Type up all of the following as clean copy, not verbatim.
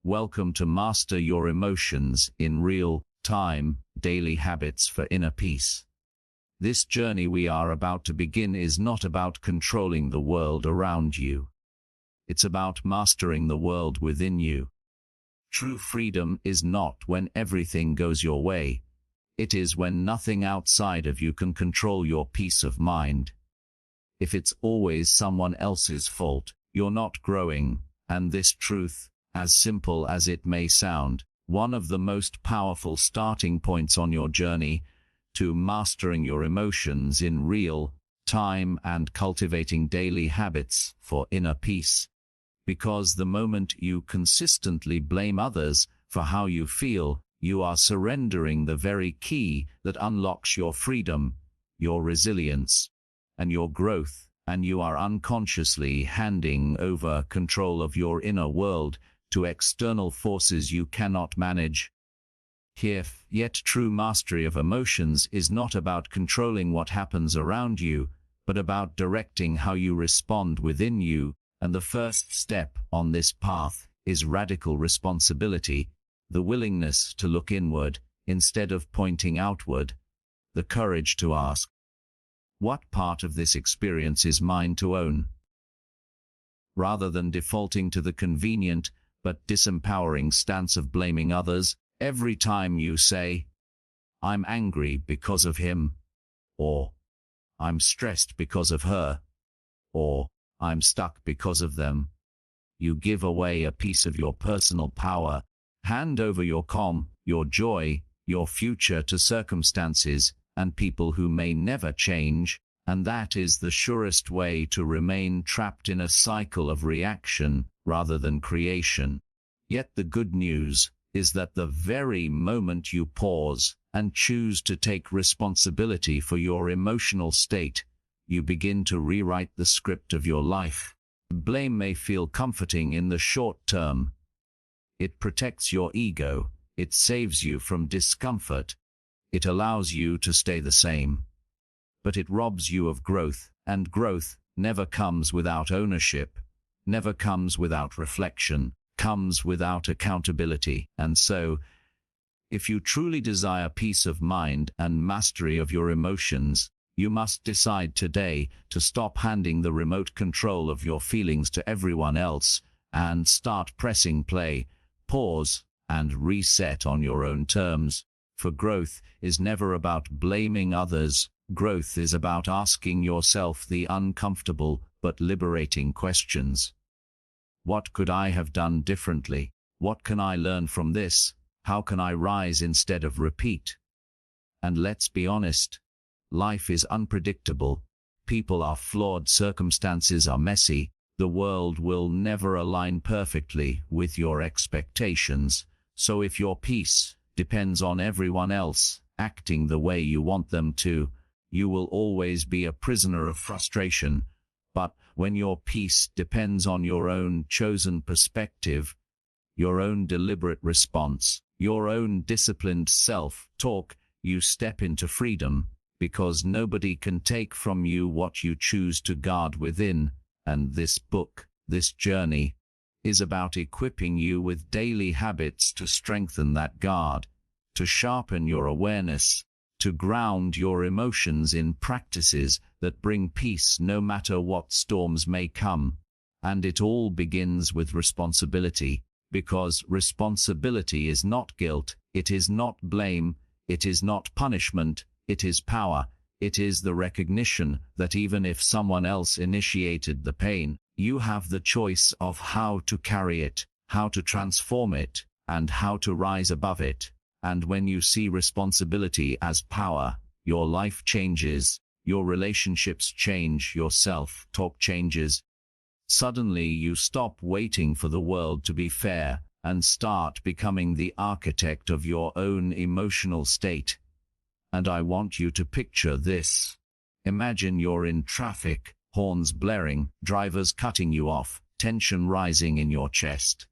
Welcome to Master Your Emotions in Real Time, Daily Habits for Inner Peace. This journey we are about to begin is not about controlling the world around you. It's about mastering the world within you. True freedom is not when everything goes your way. It is when nothing outside of you can control your peace of mind. If it's always someone else's fault, you're not growing, and this truth, as simple as it may sound, one of the most powerful starting points on your journey to mastering your emotions in real time and cultivating daily habits for inner peace. Because the moment you consistently blame others for how you feel, you are surrendering the very key that unlocks your freedom, your resilience, and your growth, and you are unconsciously handing over control of your inner world to external forces you cannot manage. Yet true mastery of emotions is not about controlling what happens around you, but about directing how you respond within you, and the first step on this path is radical responsibility, the willingness to look inward instead of pointing outward, the courage to ask, what part of this experience is mine to own? Rather than defaulting to the convenient but disempowering stance of blaming others, every time you say, I'm angry because of him, or I'm stressed because of her, or I'm stuck because of them, you give away a piece of your personal power. Hand over your calm, your joy, your future to circumstances and people who may never change, and that is the surest way to remain trapped in a cycle of reaction rather than creation. Yet the good news is that the very moment you pause and choose to take responsibility for your emotional state, you begin to rewrite the script of your life. Blame may feel comforting in the short term. It protects your ego, it saves you from discomfort, it allows you to stay the same. But it robs you of growth, and growth never comes without ownership, never comes without reflection, comes without accountability. And so, if you truly desire peace of mind and mastery of your emotions, you must decide today to stop handing the remote control of your feelings to everyone else and start pressing play, pause, and reset on your own terms. For growth is never about blaming others. Growth is about asking yourself the uncomfortable but liberating questions. What could I have done differently? What can I learn from this? How can I rise instead of repeat? And let's be honest, life is unpredictable. People are flawed, circumstances are messy. The world will never align perfectly with your expectations. So if your peace depends on everyone else acting the way you want them to, you will always be a prisoner of frustration. But when your peace depends on your own chosen perspective, your own deliberate response, your own disciplined self-talk, you step into freedom, because nobody can take from you what you choose to guard within. And this book, this journey, is about equipping you with daily habits to strengthen that guard, to sharpen your awareness, to ground your emotions in practices that bring peace no matter what storms may come. And it all begins with responsibility, because responsibility is not guilt, it is not blame, it is not punishment, it is power. It is the recognition that even if someone else initiated the pain, you have the choice of how to carry it, how to transform it, and how to rise above it. And when you see responsibility as power, your life changes, your relationships change, your self-talk changes. Suddenly you stop waiting for the world to be fair and start becoming the architect of your own emotional state. And I want you to picture this. Imagine you're in traffic, horns blaring, drivers cutting you off, tension rising in your chest.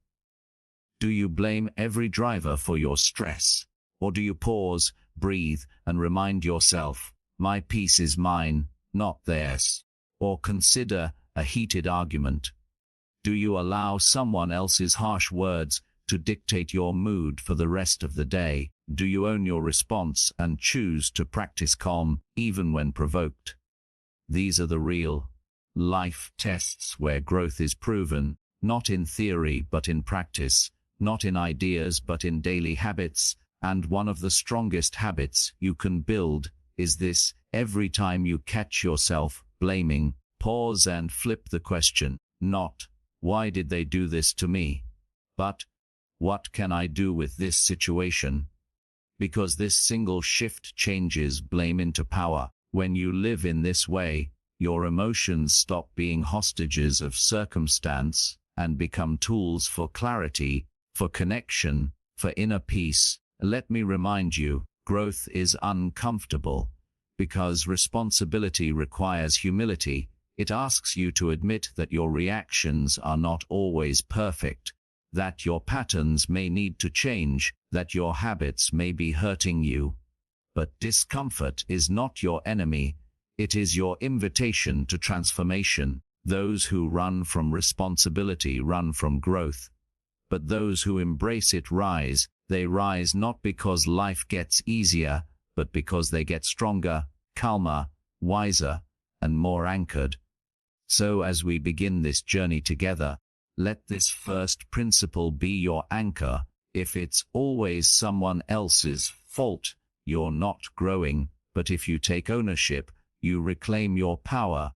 Do you blame every driver for your stress? Or do you pause, breathe, and remind yourself, my peace is mine, not theirs? Or consider a heated argument. Do you allow someone else's harsh words to dictate your mood for the rest of the day? Do you own your response and choose to practice calm, even when provoked? These are the real life tests where growth is proven, not in theory but in practice, not in ideas but in daily habits. And one of the strongest habits you can build is this: every time you catch yourself blaming, pause and flip the question. Not, why did they do this to me? But, what can I do with this situation? Because this single shift changes blame into power. When you live in this way, your emotions stop being hostages of circumstance and become tools for clarity, for connection, for inner peace. Let me remind you, growth is uncomfortable because responsibility requires humility. It asks you to admit that your reactions are not always perfect, that your patterns may need to change, that your habits may be hurting you. But discomfort is not your enemy. It is your invitation to transformation. Those who run from responsibility run from growth. But those who embrace it rise. They rise not because life gets easier, but because they get stronger, calmer, wiser, and more anchored. So as we begin this journey together, let this first principle be your anchor. If it's always someone else's fault, you're not growing. But if you take ownership, you reclaim your power.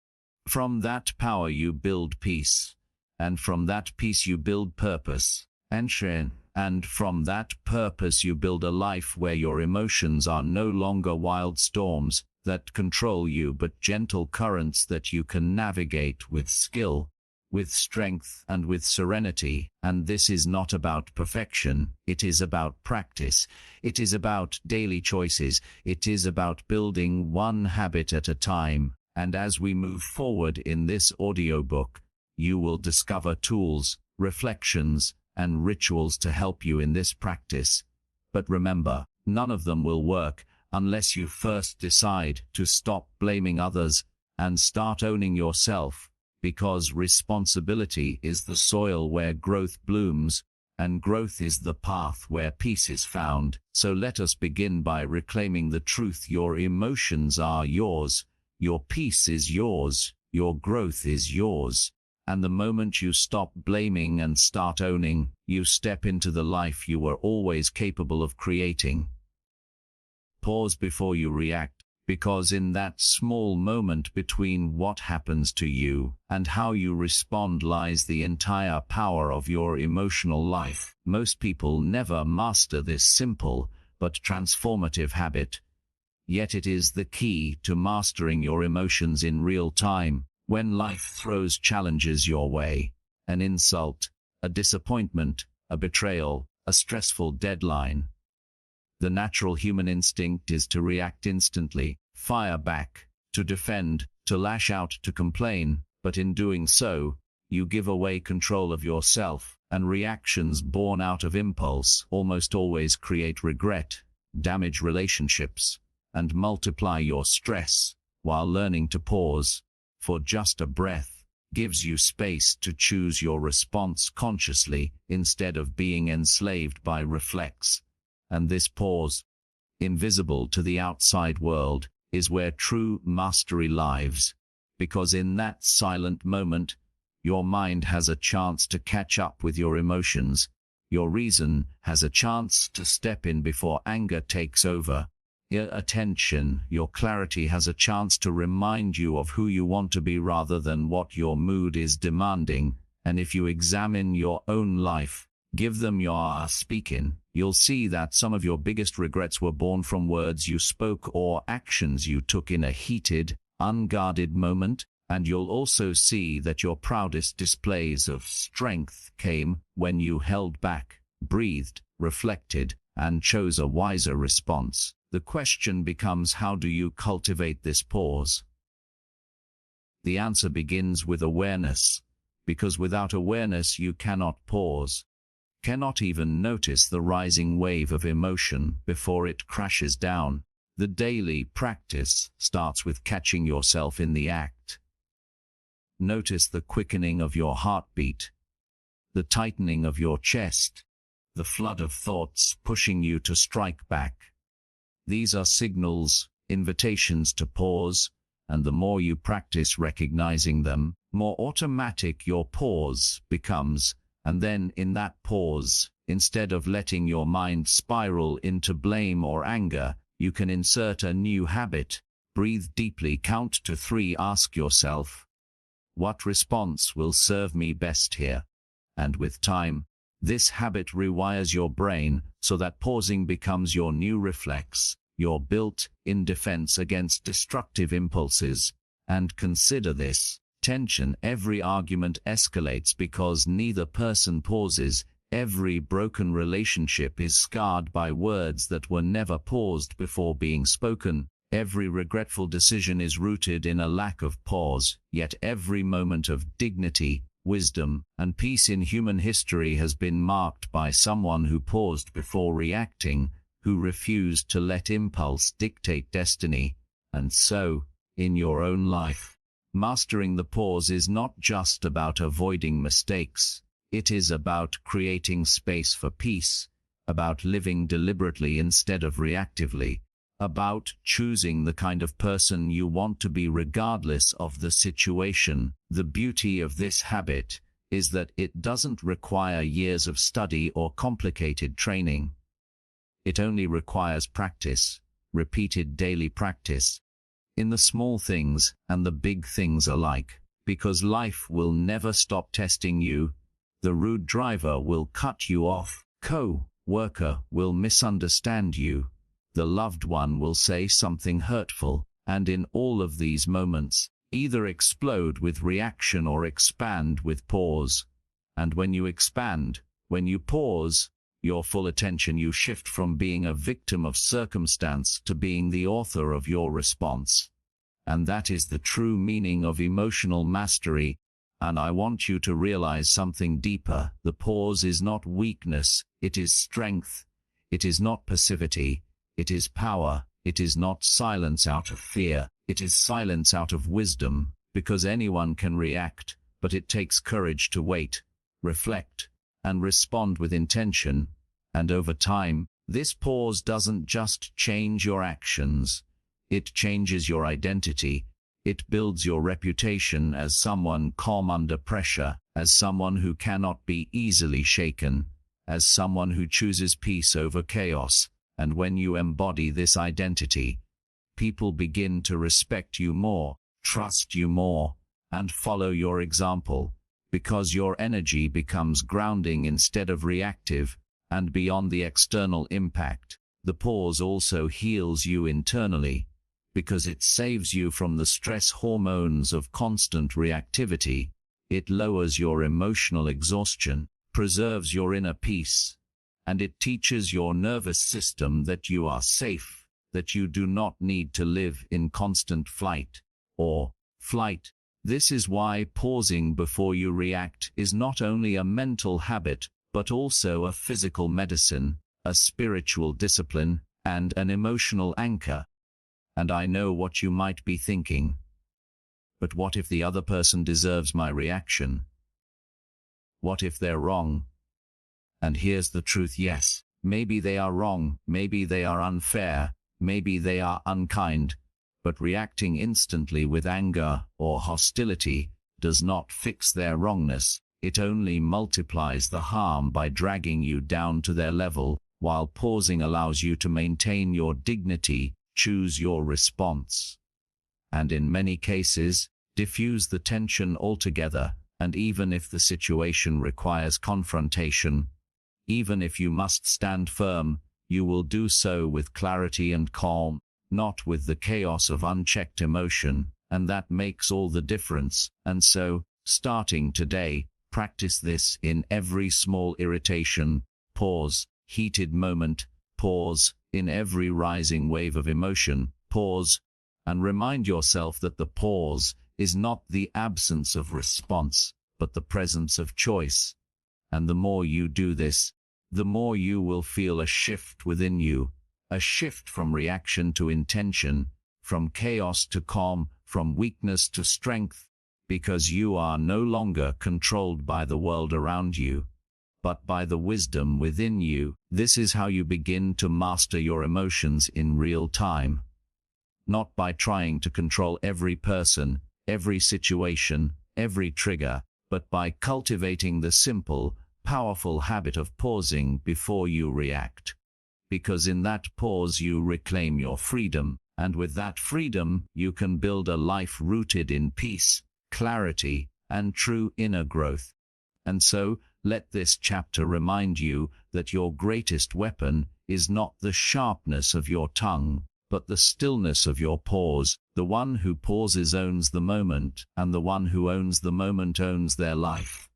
From that power you build peace. And from that peace you build purpose. And from that purpose you build a life where your emotions are no longer wild storms that control you, but gentle currents that you can navigate with skill, with strength, and with serenity. And this is not about perfection. It is about practice. It is about daily choices. It is about building one habit at a time. And as we move forward in this audiobook, you will discover tools, reflections, and rituals to help you in this practice. But remember, none of them will work unless you first decide to stop blaming others and start owning yourself, because responsibility is the soil where growth blooms, and growth is the path where peace is found. So let us begin by reclaiming the truth. Your emotions are yours, your peace is yours, your growth is yours. And the moment you stop blaming and start owning, you step into the life you were always capable of creating. Pause before you react, because in that small moment between what happens to you and how you respond lies the entire power of your emotional life. Most people never master this simple but transformative habit. Yet it is the key to mastering your emotions in real time. When life throws challenges your way, an insult, a disappointment, a betrayal, a stressful deadline, the natural human instinct is to react instantly, fire back, to defend, to lash out, to complain. But in doing so, you give away control of yourself, and reactions born out of impulse almost always create regret, damage relationships, and multiply your stress. While learning to pause for just a breath gives you space to choose your response consciously instead of being enslaved by reflex. And this pause, invisible to the outside world, is where true mastery lives, because in that silent moment, your mind has a chance to catch up with your emotions. Your reason has a chance to step in before anger takes over. Your attention, your clarity has a chance to remind you of who you want to be rather than what your mood is demanding. And if you examine your own life, give them your speaking, you'll see that some of your biggest regrets were born from words you spoke or actions you took in a heated, unguarded moment. And you'll also see that your proudest displays of strength came when you held back, breathed, reflected, and chose a wiser response. The question becomes, how do you cultivate this pause? The answer begins with awareness, because without awareness you cannot pause, cannot even notice the rising wave of emotion before it crashes down. The daily practice starts with catching yourself in the act. Notice the quickening of your heartbeat, the tightening of your chest, the flood of thoughts pushing you to strike back. These are signals, invitations to pause, and the more you practice recognizing them, more automatic your pause becomes, and then in that pause, instead of letting your mind spiral into blame or anger, you can insert a new habit. Breathe deeply, count to 3, ask yourself, what response will serve me best here? And with time, this habit rewires your brain so that pausing becomes your new reflex, your built-in defense against destructive impulses. And consider this tension: every argument escalates because neither person pauses. Every broken relationship is scarred by words that were never paused before being spoken. Every regretful decision is rooted in a lack of pause. Yet every moment of dignity, wisdom, and peace in human history has been marked by someone who paused before reacting, who refused to let impulse dictate destiny. And so, in your own life, mastering the pause is not just about avoiding mistakes. It is about creating space for peace, about living deliberately instead of reactively, about choosing the kind of person you want to be regardless of the situation. The beauty of this habit is that it doesn't require years of study or complicated training. It only requires practice, repeated daily practice, in the small things and the big things alike, because life will never stop testing you. The rude driver will cut you off, co-worker will misunderstand you, the loved one will say something hurtful, and in all of these moments, either explode with reaction or expand with pause. And when you expand, when you pause, your full attention, you shift from being a victim of circumstance to being the author of your response. And that is the true meaning of emotional mastery. And I want you to realize something deeper. The pause is not weakness, it is strength. It is not passivity, it is power. It is not silence out of fear, it is silence out of wisdom, because anyone can react, but it takes courage to wait, reflect, and respond with intention. And over time, this pause doesn't just change your actions, it changes your identity. It builds your reputation as someone calm under pressure, as someone who cannot be easily shaken, as someone who chooses peace over chaos. And when you embody this identity, people begin to respect you more, trust you more, and follow your example, because your energy becomes grounding instead of reactive. And beyond the external impact, the pause also heals you internally, because it saves you from the stress hormones of constant reactivity. It lowers your emotional exhaustion, preserves your inner peace, and it teaches your nervous system that you are safe, that you do not need to live in constant flight or flight. This is why pausing before you react is not only a mental habit, but also a physical medicine, a spiritual discipline, and an emotional anchor. And I know what you might be thinking. But what if the other person deserves my reaction? What if they're wrong? And here's the truth: yes, maybe they are wrong, maybe they are unfair, maybe they are unkind, but reacting instantly with anger or hostility does not fix their wrongness. It only multiplies the harm by dragging you down to their level, while pausing allows you to maintain your dignity, choose your response, and in many cases, diffuse the tension altogether. And even if the situation requires confrontation, even if you must stand firm, you will do so with clarity and calm, not with the chaos of unchecked emotion, and that makes all the difference. And so, starting today, practice this in every small irritation, pause, heated moment, pause, in every rising wave of emotion, pause, and remind yourself that the pause is not the absence of response, but the presence of choice. And the more you do this, the more you will feel a shift within you, a shift from reaction to intention, from chaos to calm, from weakness to strength, because you are no longer controlled by the world around you, but by the wisdom within you. This is how you begin to master your emotions in real time. Not by trying to control every person, every situation, every trigger, but by cultivating the simple, powerful habit of pausing before you react. Because in that pause you reclaim your freedom, and with that freedom you can build a life rooted in peace, clarity, and true inner growth. And so, let this chapter remind you that your greatest weapon is not the sharpness of your tongue, but the stillness of your pause. The one who pauses owns the moment, and the one who owns the moment owns their life.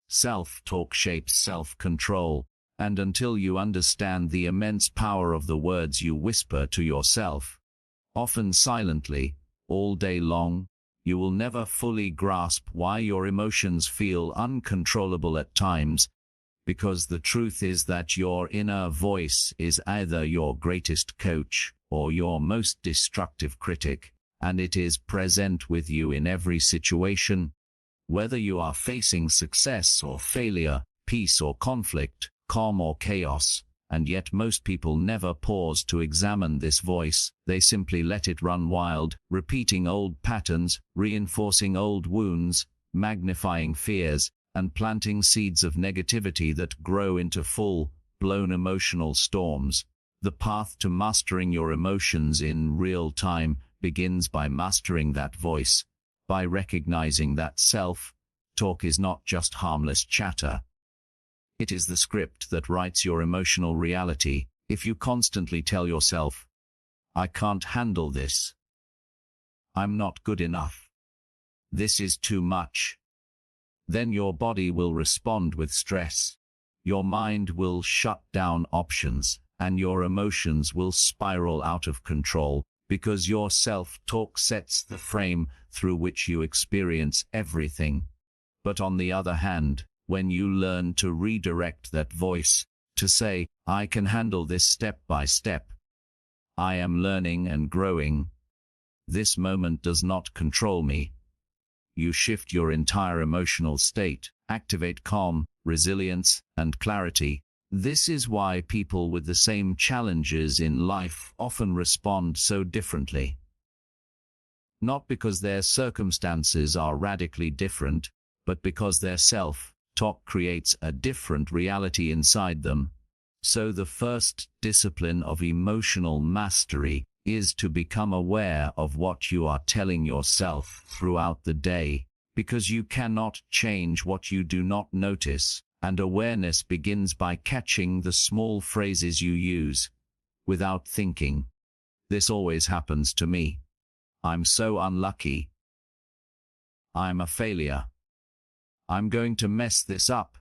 Self-talk shapes self-control, and until you understand the immense power of the words you whisper to yourself, often silently, all day long, you will never fully grasp why your emotions feel uncontrollable at times, because the truth is that your inner voice is either your greatest coach or your most destructive critic, and it is present with you in every situation. Whether you are facing success or failure, peace or conflict, calm or chaos, and yet most people never pause to examine this voice. They simply let it run wild, repeating old patterns, reinforcing old wounds, magnifying fears, and planting seeds of negativity that grow into full-blown emotional storms. The path to mastering your emotions in real time begins by mastering that voice, by recognizing that self-talk is not just harmless chatter. It is the script that writes your emotional reality. If you constantly tell yourself, "I can't handle this," "I'm not good enough," "This is too much," then your body will respond with stress. Your mind will shut down options, and your emotions will spiral out of control, because your self-talk sets the frame through which you experience everything. But on the other hand, when you learn to redirect that voice, to say, "I can handle this step by step. I am learning and growing. This moment does not control me," you shift your entire emotional state, activate calm, resilience, and clarity. This is why people with the same challenges in life often respond so differently. Not because their circumstances are radically different, but because their self-talk creates a different reality inside them. So the first discipline of emotional mastery is to become aware of what you are telling yourself throughout the day, because you cannot change what you do not notice, and awareness begins by catching the small phrases you use without thinking. This always happens to me. I'm so unlucky. I'm a failure. I'm going to mess this up.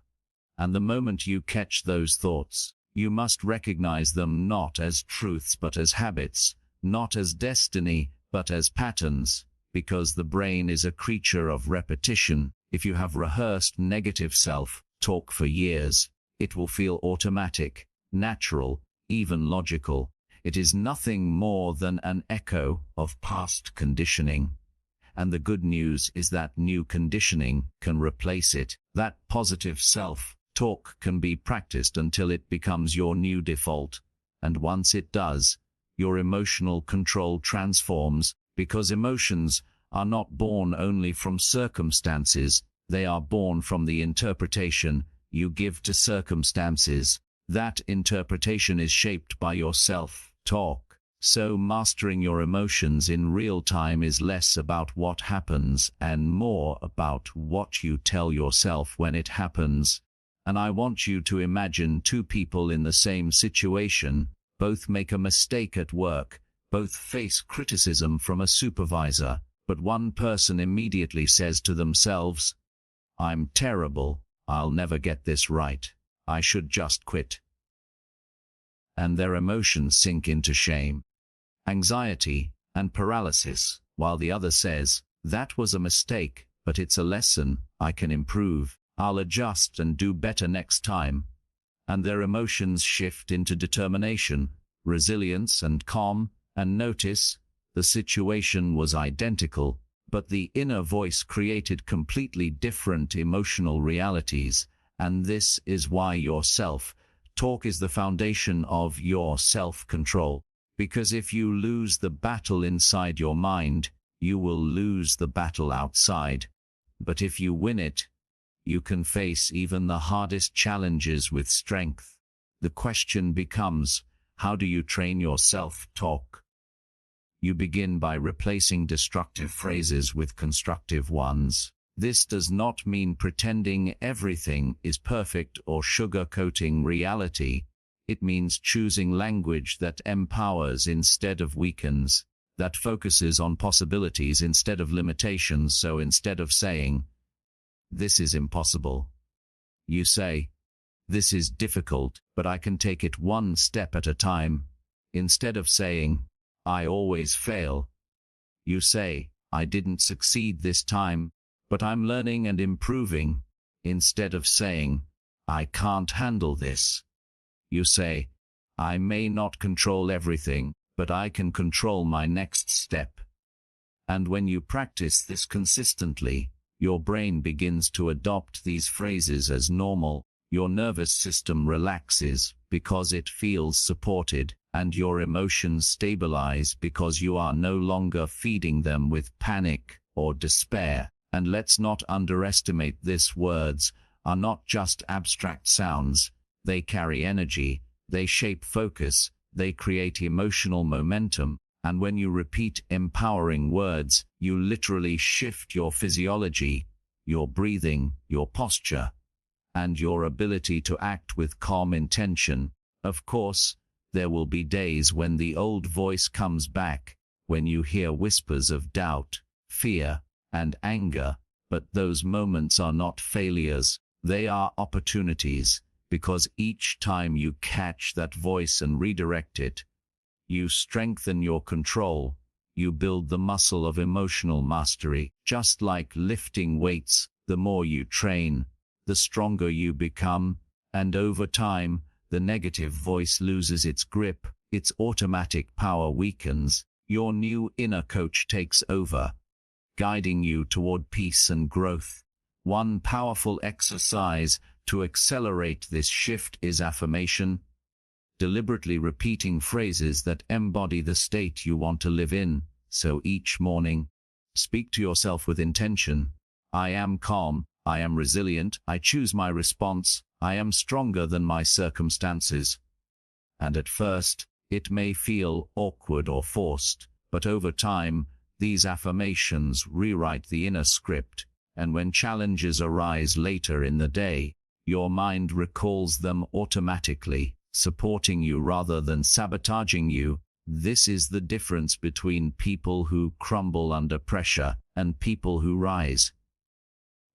And the moment you catch those thoughts, you must recognize them not as truths but as habits, not as destiny but as patterns, because the brain is a creature of repetition. If you have rehearsed negative self-talk for years, it will feel automatic, natural, even logical. It is nothing more than an echo of past conditioning. And the good news is that new conditioning can replace it. That positive self-talk can be practiced until it becomes your new default. And once it does, your emotional control transforms, because emotions are not born only from circumstances, they are born from the interpretation you give to circumstances. That interpretation is shaped by your self-talk. So mastering your emotions in real time is less about what happens and more about what you tell yourself when it happens. And I want you to imagine two people in the same situation. Both make a mistake at work, both face criticism from a supervisor, but one person immediately says to themselves, "I'm terrible, I'll never get this right, I should just quit." And their emotions sink into shame, anxiety, and paralysis, while the other says, "That was a mistake, but it's a lesson, I can improve, I'll adjust and do better next time." And their emotions shift into determination, resilience, and calm. And notice, the situation was identical, but the inner voice created completely different emotional realities, And this is why your self-talk is the foundation of your self-control. Because if you lose the battle inside your mind, you will lose the battle outside. But if you win it, you can face even the hardest challenges with strength. The question becomes, how do you train your self-talk? You begin by replacing destructive phrases with constructive ones. This does not mean pretending everything is perfect or sugarcoating reality. It means choosing language that empowers instead of weakens, that focuses on possibilities instead of limitations. So instead of saying, "This is impossible," you say, "This is difficult, but I can take it one step at a time." Instead of saying, "I always fail," you say, "I didn't succeed this time, but I'm learning and improving." Instead of saying, "I can't handle this," you say, "I may not control everything, but I can control my next step." And when you practice this consistently, your brain begins to adopt these phrases as normal. Your nervous system relaxes because it feels supported, and your emotions stabilize because you are no longer feeding them with panic or despair. And let's not underestimate this: words are not just abstract sounds. They carry energy, they shape focus, they create emotional momentum. And when you repeat empowering words, you literally shift your physiology, your breathing, your posture, and your ability to act with calm intention. Of course, there will be days when the old voice comes back, when you hear whispers of doubt, fear, and anger, but those moments are not failures, they are opportunities, because each time you catch that voice and redirect it, you strengthen your control, you build the muscle of emotional mastery. Just like lifting weights, the more you train, the stronger you become, and over time, the negative voice loses its grip, its automatic power weakens, your new inner coach takes over, guiding you toward peace and growth. One powerful exercise to accelerate this shift is affirmation. Deliberately repeating phrases that embody the state you want to live in. So each morning, speak to yourself with intention. I am calm, I am resilient, I choose my response, I am stronger than my circumstances. And at first, it may feel awkward or forced, but over time, these affirmations rewrite the inner script, and when challenges arise later in the day, your mind recalls them automatically, supporting you rather than sabotaging you. This is the difference between people who crumble under pressure and people who rise.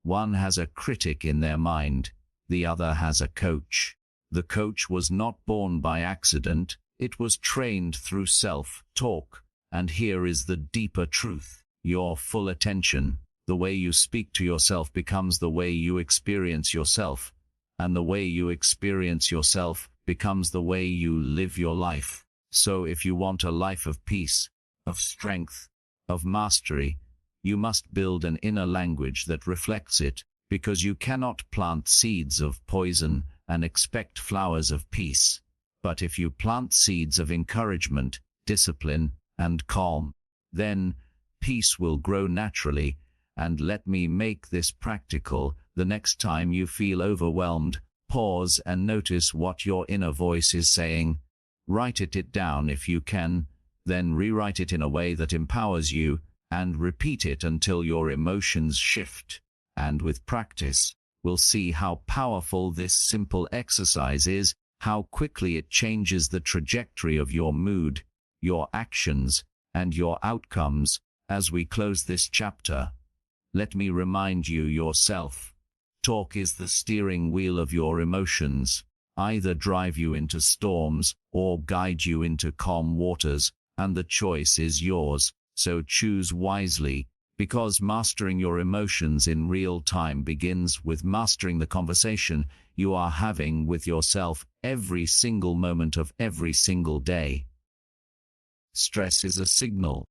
One has a critic in their mind, the other has a coach. The coach was not born by accident, it was trained through self-talk. And here is the deeper truth: your full attention, the way you speak to yourself, becomes the way you experience yourself, and the way you experience yourself becomes the way you live your life. So if you want a life of peace, of strength, of mastery, you must build an inner language that reflects it, because you cannot plant seeds of poison and expect flowers of peace. But if you plant seeds of encouragement, discipline, and calm, then peace will grow naturally. And let me make this practical. The next time you feel overwhelmed, pause and notice what your inner voice is saying. Write it down if you can, then rewrite it in a way that empowers you, and repeat it until your emotions shift. And with practice, we'll see how powerful this simple exercise is, how quickly it changes the trajectory of your mood, your actions, and your outcomes. As we close this chapter, let me remind you: yourself talk is the steering wheel of your emotions, either drive you into storms or guide you into calm waters, and the choice is yours. So choose wisely, because mastering your emotions in real time begins with mastering the conversation you are having with yourself every single moment of every single day. Stress is a signal,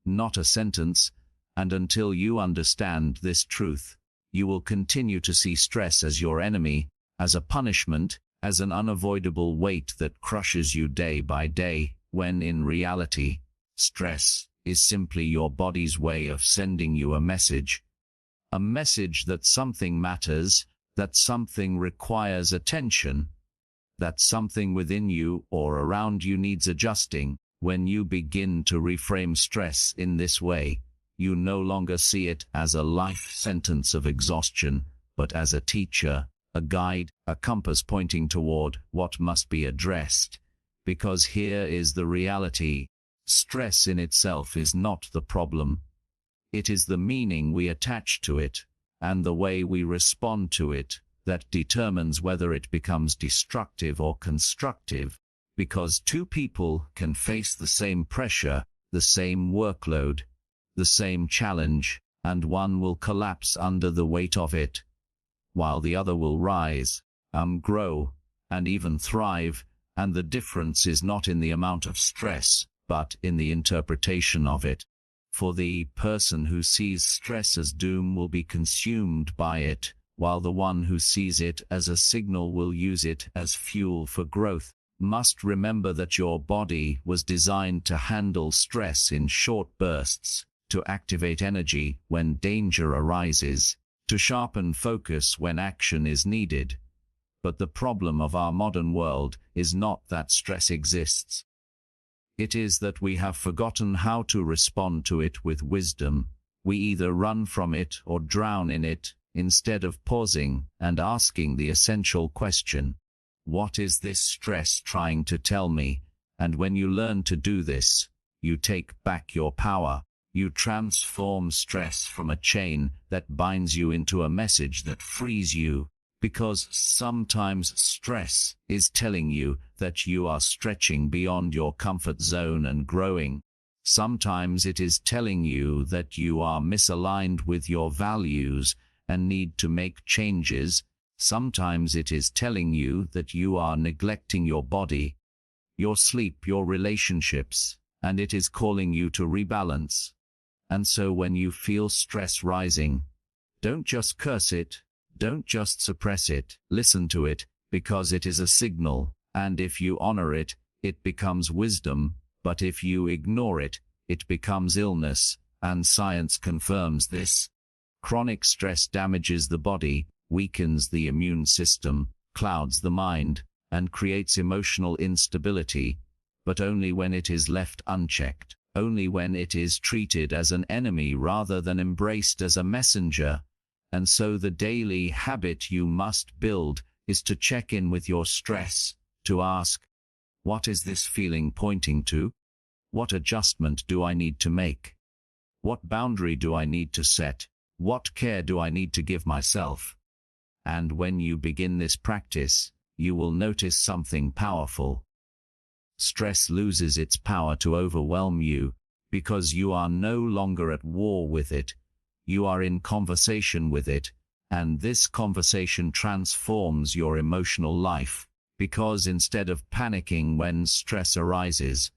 not a sentence, and until you understand this truth, you will continue to see stress as your enemy, as a punishment, as an unavoidable weight that crushes you day by day, when in reality, stress is simply your body's way of sending you a message that something matters, that something requires attention, that something within you or around you needs adjusting. When you begin to reframe stress in this way, you no longer see it as a life sentence of exhaustion, but as a teacher, a guide, a compass pointing toward what must be addressed. Because here is the reality: stress in itself is not the problem. It is the meaning we attach to it, and the way we respond to it, that determines whether it becomes destructive or constructive. Because two people can face the same pressure, the same workload, the same challenge, and one will collapse under the weight of it, while the other will rise, grow, and even thrive. And the difference is not in the amount of stress, but in the interpretation of it. For the person who sees stress as doom will be consumed by it, while the one who sees it as a signal will use it as fuel for growth. Must remember that your body was designed to handle stress in short bursts, to activate energy when danger arises, to sharpen focus when action is needed. But the problem of our modern world is not that stress exists. It is that we have forgotten how to respond to it with wisdom. We either run from it or drown in it, instead of pausing and asking the essential question: what is this stress trying to tell me? And when you learn to do this, you take back your power. You transform stress from a chain that binds you into a message that frees you. Because sometimes stress is telling you that you are stretching beyond your comfort zone and growing. Sometimes it is telling you that you are misaligned with your values and need to make changes. Sometimes it is telling you that you are neglecting your body, your sleep, your relationships, and it is calling you to rebalance. And so when you feel stress rising, don't just curse it, don't just suppress it, listen to it, because it is a signal, and if you honor it, it becomes wisdom, but if you ignore it, it becomes illness, and science confirms this. Chronic stress damages the body, weakens the immune system, clouds the mind, and creates emotional instability, but only when it is left unchecked, only when it is treated as an enemy rather than embraced as a messenger. And so the daily habit you must build is to check in with your stress, to ask, what is this feeling pointing to? What adjustment do I need to make? What boundary do I need to set? What care do I need to give myself? And when you begin this practice, you will notice something powerful. Stress loses its power to overwhelm you, because you are no longer at war with it. You are in conversation with it, and this conversation transforms your emotional life, because instead of panicking when stress arises,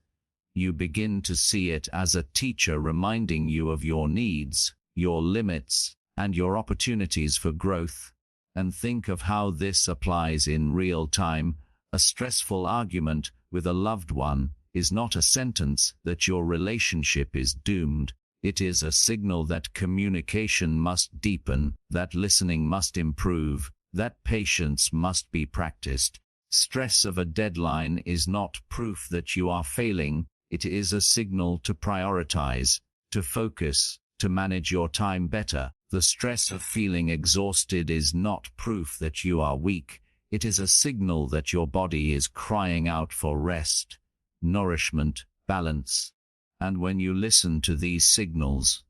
you begin to see it as a teacher reminding you of your needs, your limits, and your opportunities for growth. And think of how this applies in real time. A stressful argument with a loved one is not a sentence that your relationship is doomed. It is a signal that communication must deepen, that listening must improve, that patience must be practiced. Stress of a deadline is not proof that you are failing. It is a signal to prioritize, to focus, to manage your time better. The stress of feeling exhausted is not proof that you are weak. It is a signal that your body is crying out for rest, nourishment, balance. And when you listen to these signals,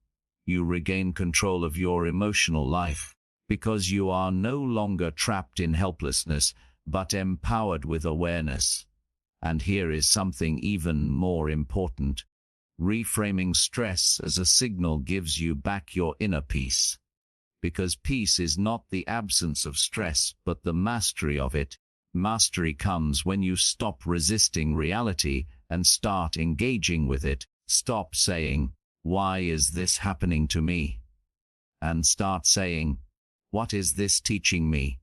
you regain control of your emotional life, because you are no longer trapped in helplessness, but empowered with awareness. And here is something even more important. Reframing stress as a signal gives you back your inner peace. Because peace is not the absence of stress, but the mastery of it. Mastery comes when you stop resisting reality and start engaging with it. Stop saying, "Why is this happening to me?" and start saying, "What is this teaching me?"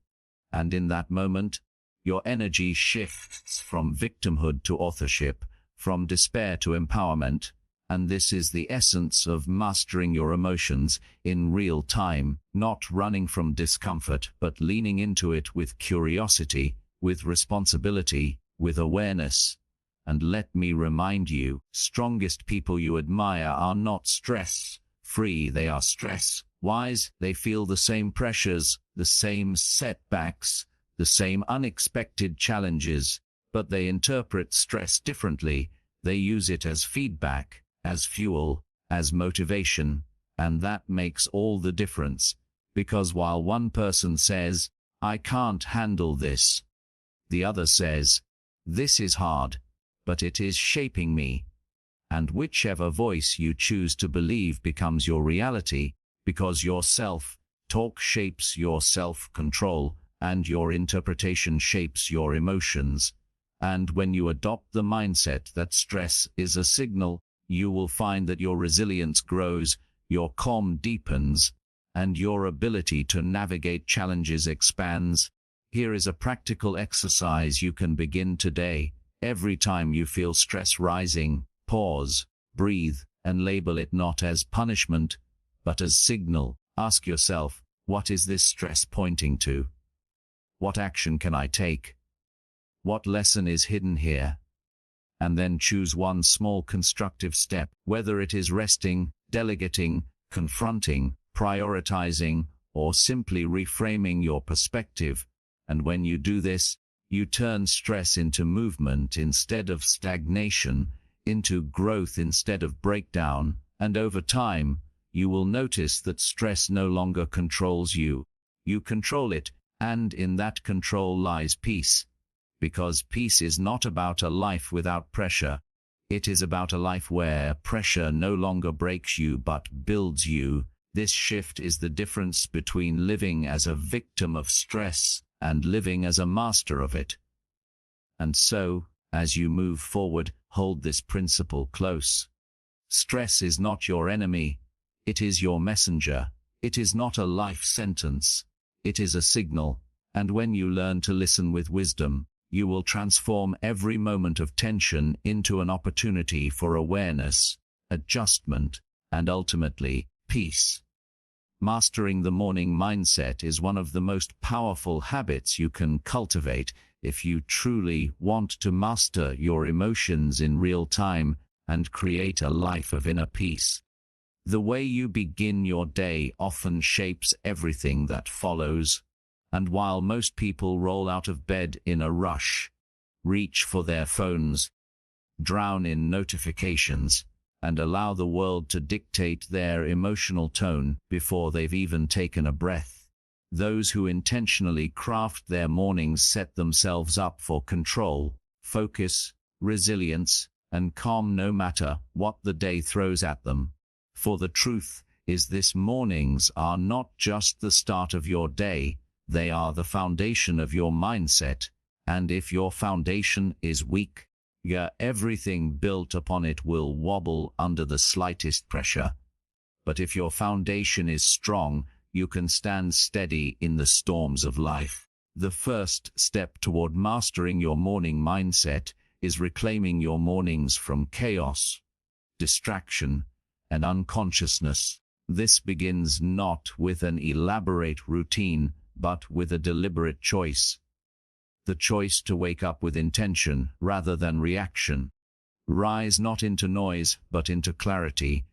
And in that moment, your energy shifts from victimhood to authorship, from despair to empowerment, and this is the essence of mastering your emotions in real time, not running from discomfort, but leaning into it with curiosity, with responsibility, with awareness. And let me remind you, strongest people you admire are not stress-free, they are stress-wise. They feel the same pressures, the same setbacks, the same unexpected challenges, but they interpret stress differently. They use it as feedback, as fuel, as motivation, and that makes all the difference, because while one person says, "I can't handle this," the other says, "This is hard, but it is shaping me." And whichever voice you choose to believe becomes your reality, because your self-talk shapes your self-control, and your interpretation shapes your emotions. And when you adopt the mindset that stress is a signal, you will find that your resilience grows, your calm deepens, and your ability to navigate challenges expands. Here is a practical exercise you can begin today. Every time you feel stress rising, pause, breathe, and label it not as punishment, but as signal. Ask yourself, what is this stress pointing to? What action can I take? What lesson is hidden here? And then choose one small constructive step, whether it is resting, delegating, confronting, prioritizing, or simply reframing your perspective. And when you do this, you turn stress into movement instead of stagnation, into growth instead of breakdown, and over time, you will notice that stress no longer controls you. You control it, and in that control lies peace. Because peace is not about a life without pressure. It is about a life where pressure no longer breaks you but builds you. This shift is the difference between living as a victim of stress and living as a master of it. And so, as you move forward, hold this principle close. Stress is not your enemy. It is your messenger. It is not a life sentence. It is a signal. And when you learn to listen with wisdom, you will transform every moment of tension into an opportunity for awareness, adjustment, and ultimately, peace. Mastering the morning mindset is one of the most powerful habits you can cultivate if you truly want to master your emotions in real time and create a life of inner peace. The way you begin your day often shapes everything that follows. And while most people roll out of bed in a rush, reach for their phones, drown in notifications, and allow the world to dictate their emotional tone before they've even taken a breath, those who intentionally craft their mornings set themselves up for control, focus, resilience, and calm no matter what the day throws at them. For the truth is this: mornings are not just the start of your day, they are the foundation of your mindset, and if your foundation is weak, everything built upon it will wobble under the slightest pressure. But if your foundation is strong, you can stand steady in the storms of life. The first step toward mastering your morning mindset is reclaiming your mornings from chaos, distraction, and unconsciousness. This begins not with an elaborate routine, but with a deliberate choice. The choice to wake up with intention rather than reaction. Rise not into noise, but into clarity.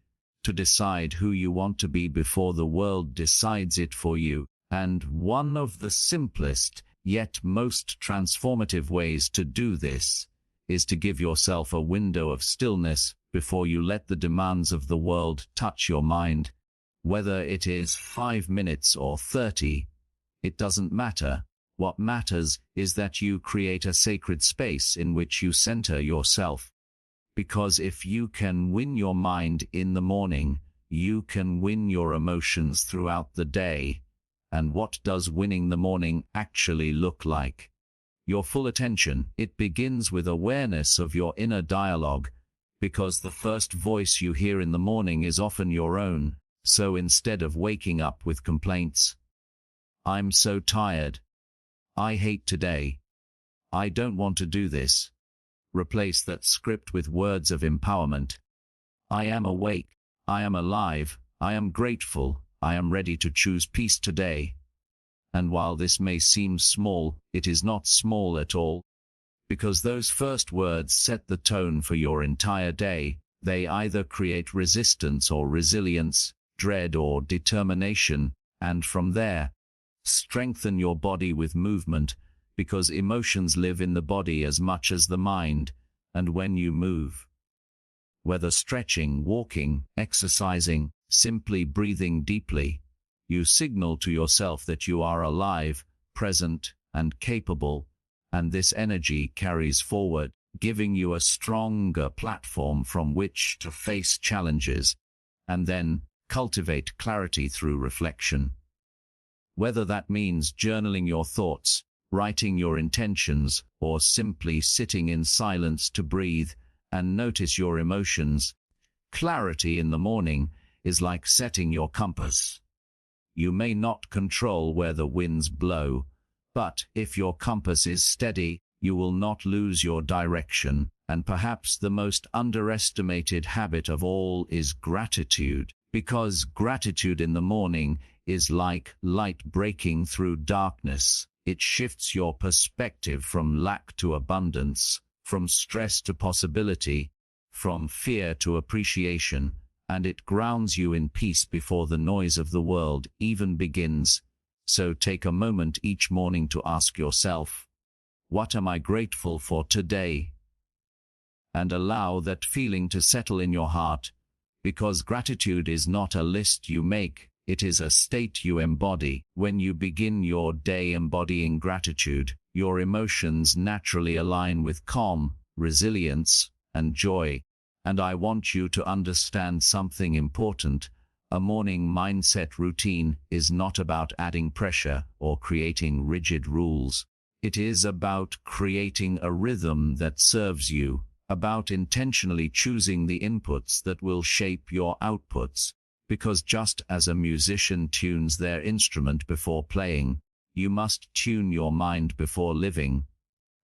To decide who you want to be before the world decides it for you. And one of the simplest, yet most transformative ways to do this is to give yourself a window of stillness before you let the demands of the world touch your mind. Whether it is 5 minutes or 30, it doesn't matter. What matters is that you create a sacred space in which you center yourself. Because if you can win your mind in the morning, you can win your emotions throughout the day. And what does winning the morning actually look like? Your full attention. It begins with awareness of your inner dialogue, because the first voice you hear in the morning is often your own. So instead of waking up with complaints, "I'm so tired," I hate today. I don't want to do this. Replace that script with words of empowerment. I am awake. I am alive. I am grateful. I am ready to choose peace today. And while this may seem small, it is not small at all. Because those first words set the tone for your entire day. They either create resistance or resilience, dread or determination, and from there, strengthen your body with movement, because emotions live in the body as much as the mind, and when you move, whether stretching, walking, exercising, simply breathing deeply, you signal to yourself that you are alive, present, and capable, and this energy carries forward, giving you a stronger platform from which to face challenges, and then cultivate clarity through reflection. Whether that means journaling your thoughts, writing your intentions, or simply sitting in silence to breathe and notice your emotions, clarity in the morning is like setting your compass. You may not control where the winds blow, but if your compass is steady, you will not lose your direction. And perhaps the most underestimated habit of all is gratitude, because gratitude in the morning is like light breaking through darkness. It shifts your perspective from lack to abundance, from stress to possibility, from fear to appreciation, and it grounds you in peace before the noise of the world even begins. So take a moment each morning to ask yourself, what am I grateful for today? And allow that feeling to settle in your heart, because gratitude is not a list you make, it is a state you embody. When you begin your day embodying gratitude, your emotions naturally align with calm, resilience, and joy. And I want you to understand something important. A morning mindset routine is not about adding pressure or creating rigid rules. It is about creating a rhythm that serves you, about intentionally choosing the inputs that will shape your outputs. Because just as a musician tunes their instrument before playing, you must tune your mind before living.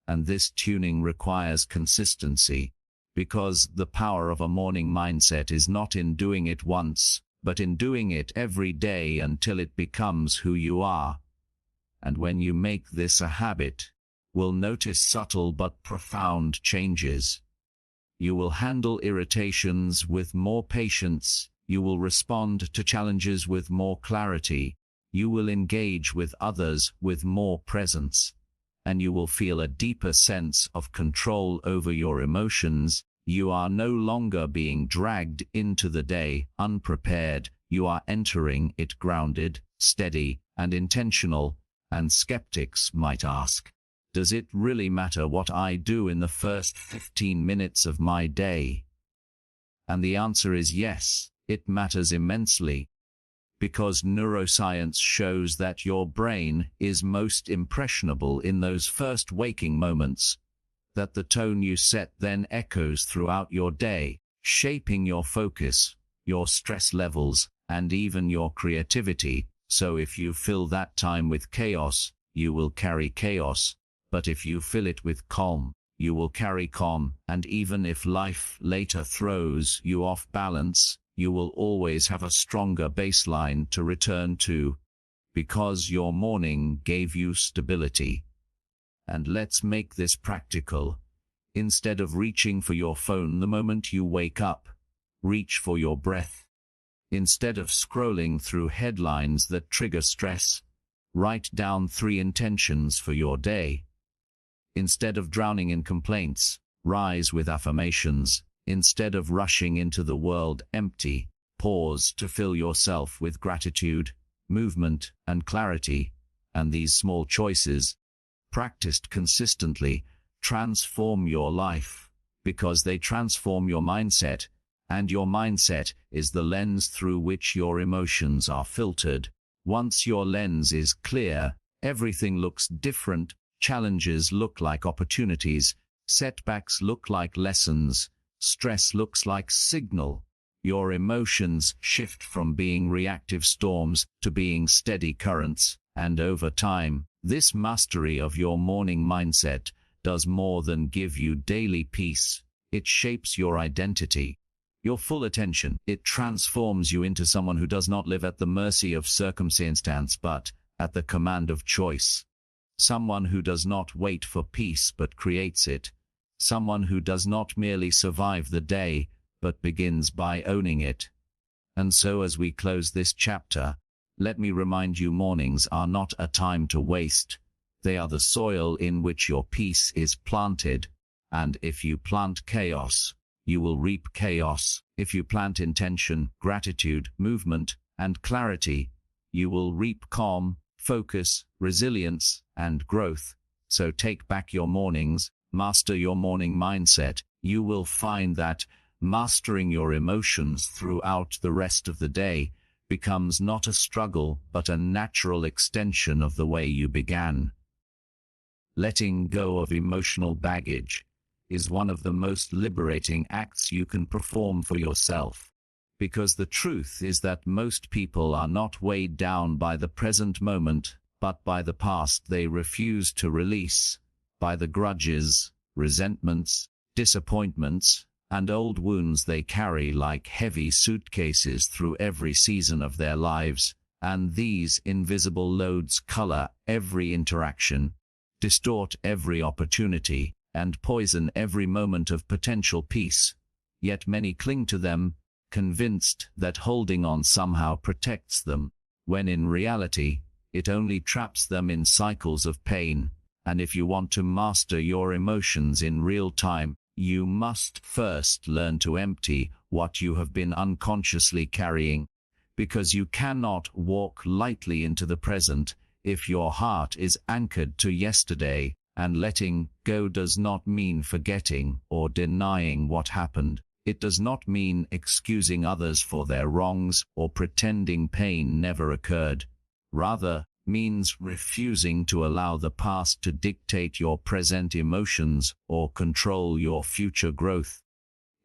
And this tuning requires consistency, because the power of a morning mindset is not in doing it once, but in doing it every day until it becomes who you are. And when you make this a habit, will notice subtle but profound changes. You will handle irritations with more patience. You will respond to challenges with more clarity. You will engage with others with more presence. And you will feel a deeper sense of control over your emotions. You are no longer being dragged into the day unprepared. You are entering it grounded, steady, and intentional. And skeptics might ask, does it really matter what I do in the first 15 minutes of my day? And the answer is yes, it matters immensely. Because neuroscience shows that your brain is most impressionable in those first waking moments, that the tone you set then echoes throughout your day, shaping your focus, your stress levels, and even your creativity. So if you fill that time with chaos, you will carry chaos. But if you fill it with calm, you will carry calm. And even if life later throws you off balance, you will always have a stronger baseline to return to, because your morning gave you stability. And let's make this practical. Instead of reaching for your phone the moment you wake up, reach for your breath. Instead of scrolling through headlines that trigger stress, write down 3 intentions for your day. Instead of drowning in complaints, rise with affirmations. Instead of rushing into the world empty, pause to fill yourself with gratitude, movement, and clarity. And these small choices, practiced consistently, transform your life, because they transform your mindset, and your mindset is the lens through which your emotions are filtered. Once your lens is clear, everything looks different. Challenges look like opportunities, setbacks look like lessons, stress looks like signal. Your emotions shift from being reactive storms to being steady currents, and over time, This mastery of your morning mindset does more than give you daily peace. It shapes your identity, your full attention. It transforms you into someone who does not live at the mercy of circumstance but at the command of choice. Someone who does not wait for peace but creates it. Someone who does not merely survive the day but begins by owning it. And so as we close this chapter, let me remind you, mornings are not a time to waste. They are the soil in which your peace is planted. And if you plant chaos, you will reap chaos. If you plant intention, gratitude, movement, and clarity, you will reap calm, focus, resilience, and growth. So take back your mornings, master your morning mindset. You will find that mastering your emotions throughout the rest of the day becomes not a struggle but a natural extension of the way you began. Letting go of emotional baggage is one of the most liberating acts you can perform for yourself, because the truth is that most people are not weighed down by the present moment, but by the past they refuse to release, by the grudges, resentments, disappointments, and old wounds they carry like heavy suitcases through every season of their lives, and these invisible loads color every interaction, distort every opportunity, and poison every moment of potential peace. Yet many cling to them, convinced that holding on somehow protects them, when in reality, it only traps them in cycles of pain. And if you want to master your emotions in real time, you must first learn to empty what you have been unconsciously carrying, because you cannot walk lightly into the present if your heart is anchored to yesterday. And letting go does not mean forgetting or denying what happened. It does not mean excusing others for their wrongs or pretending pain never occurred. Rather, means refusing to allow the past to dictate your present emotions or control your future growth.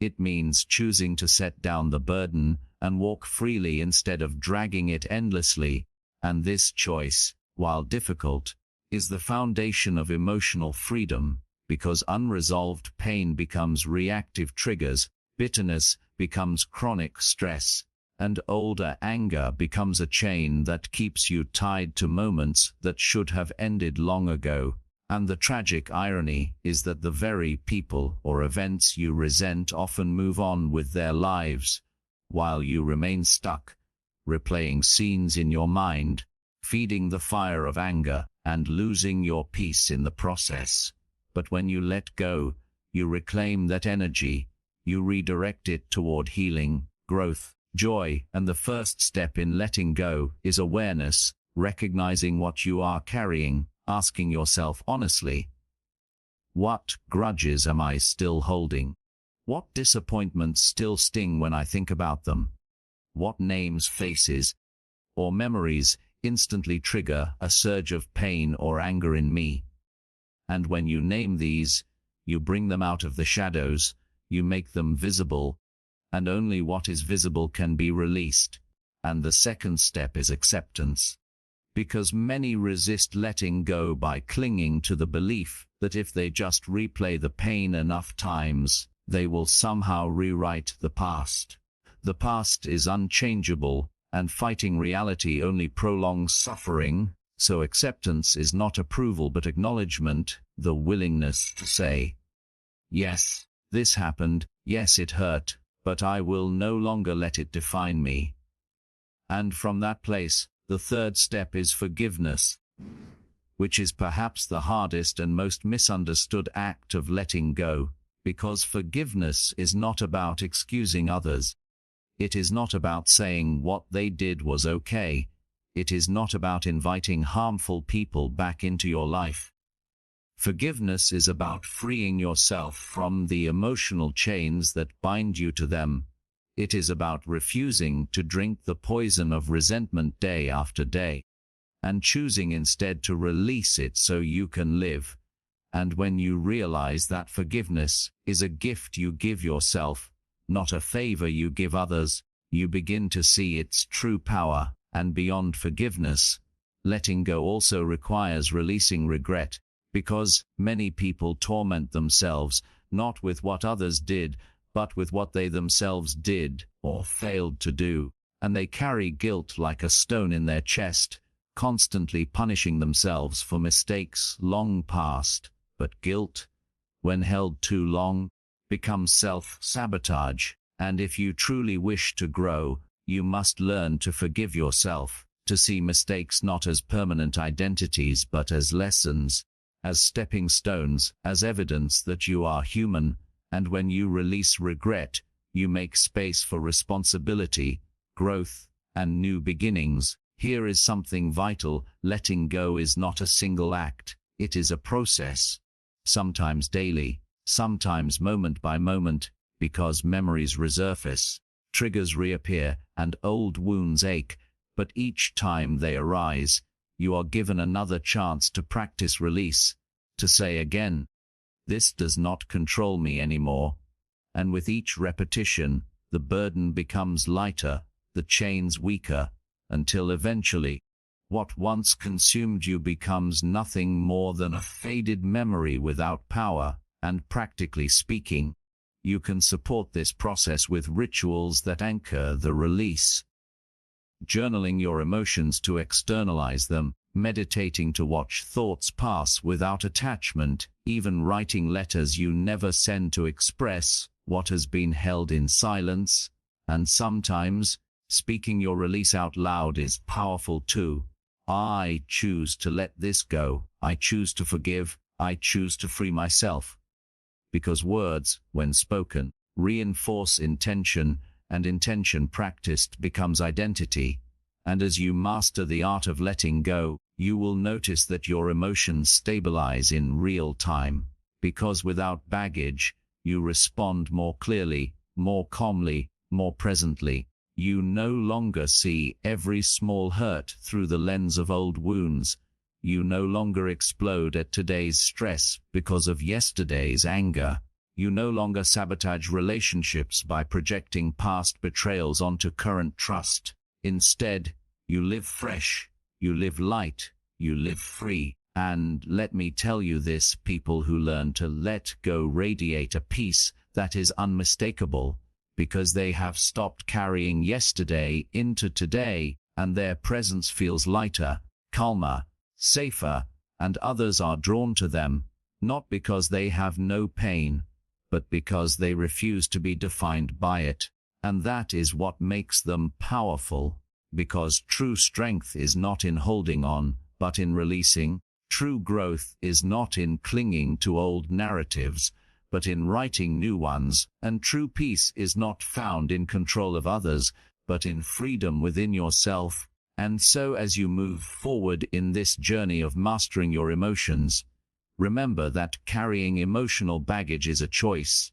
It means choosing to set down the burden and walk freely instead of dragging it endlessly. And this choice, while difficult, is the foundation of emotional freedom, because unresolved pain becomes reactive triggers, bitterness becomes chronic stress, and older anger becomes a chain that keeps you tied to moments that should have ended long ago. And the tragic irony is that the very people or events you resent often move on with their lives, while you remain stuck, replaying scenes in your mind, feeding the fire of anger, and losing your peace in the process. But when you let go, you reclaim that energy, you redirect it toward healing, growth, joy, and the first step in letting go is awareness, recognizing what you are carrying, asking yourself honestly, what grudges am I still holding? What disappointments still sting when I think about them? What names, faces, or memories instantly trigger a surge of pain or anger in me? And when you name these, you bring them out of the shadows, you make them visible, and only what is visible can be released. And the second step is acceptance, because many resist letting go by clinging to the belief that if they just replay the pain enough times, they will somehow rewrite the past. The past is unchangeable, and fighting reality only prolongs suffering. So acceptance is not approval but acknowledgement, the willingness to say, yes, this happened, yes it hurt, but I will no longer let it define me. And from that place, the third step is forgiveness, which is perhaps the hardest and most misunderstood act of letting go, because forgiveness is not about excusing others. It is not about saying what they did was okay. It is not about inviting harmful people back into your life. Forgiveness is about freeing yourself from the emotional chains that bind you to them. It is about refusing to drink the poison of resentment day after day, and choosing instead to release it so you can live. And when you realize that forgiveness is a gift you give yourself, not a favor you give others, you begin to see its true power. And beyond forgiveness Letting go also requires releasing regret, because many people torment themselves not with what others did, but with what they themselves did or failed to do, and they carry guilt like a stone in their chest, constantly punishing themselves for mistakes long past. But guilt, when held too long, becomes self-sabotage, and if you truly wish to grow, you must learn to forgive yourself, to see mistakes not as permanent identities but as lessons, as stepping stones, as evidence that you are human. And when you release regret, you make space for responsibility, growth, and new beginnings. Here is something vital: letting go is not a single act, it is a process. Sometimes daily, sometimes moment by moment, because memories resurface, triggers reappear, and old wounds ache. But each time they arise, you are given another chance to practice release, to say again, "This does not control me anymore." And with each repetition, the burden becomes lighter, the chains weaker, until eventually, what once consumed you becomes nothing more than a faded memory without power. And practically speaking, you can support this process with rituals that anchor the release. Journaling your emotions to externalize them, meditating to watch thoughts pass without attachment, even writing letters you never send to express what has been held in silence. And sometimes, speaking your release out loud is powerful too. I choose to let this go. I choose to forgive. I choose to free myself. Because words, when spoken, reinforce intention, and intention practiced becomes identity. And as you master the art of letting go, you will notice that your emotions stabilize in real time. Because without baggage, you respond more clearly, more calmly, more presently. You no longer see every small hurt through the lens of old wounds. You no longer explode at today's stress because of yesterday's anger. You no longer sabotage relationships by projecting past betrayals onto current trust. Instead, you live fresh, you live light, you live free. And let me tell you this: people who learn to let go radiate a peace that is unmistakable, because they have stopped carrying yesterday into today, and their presence feels lighter, calmer, safer, and others are drawn to them, not because they have no pain, but because they refuse to be defined by it. And that is what makes them powerful, because true strength is not in holding on, but in releasing. True growth is not in clinging to old narratives, but in writing new ones. And true peace is not found in control of others, but in freedom within yourself. And so as you move forward in this journey of mastering your emotions, remember that carrying emotional baggage is a choice,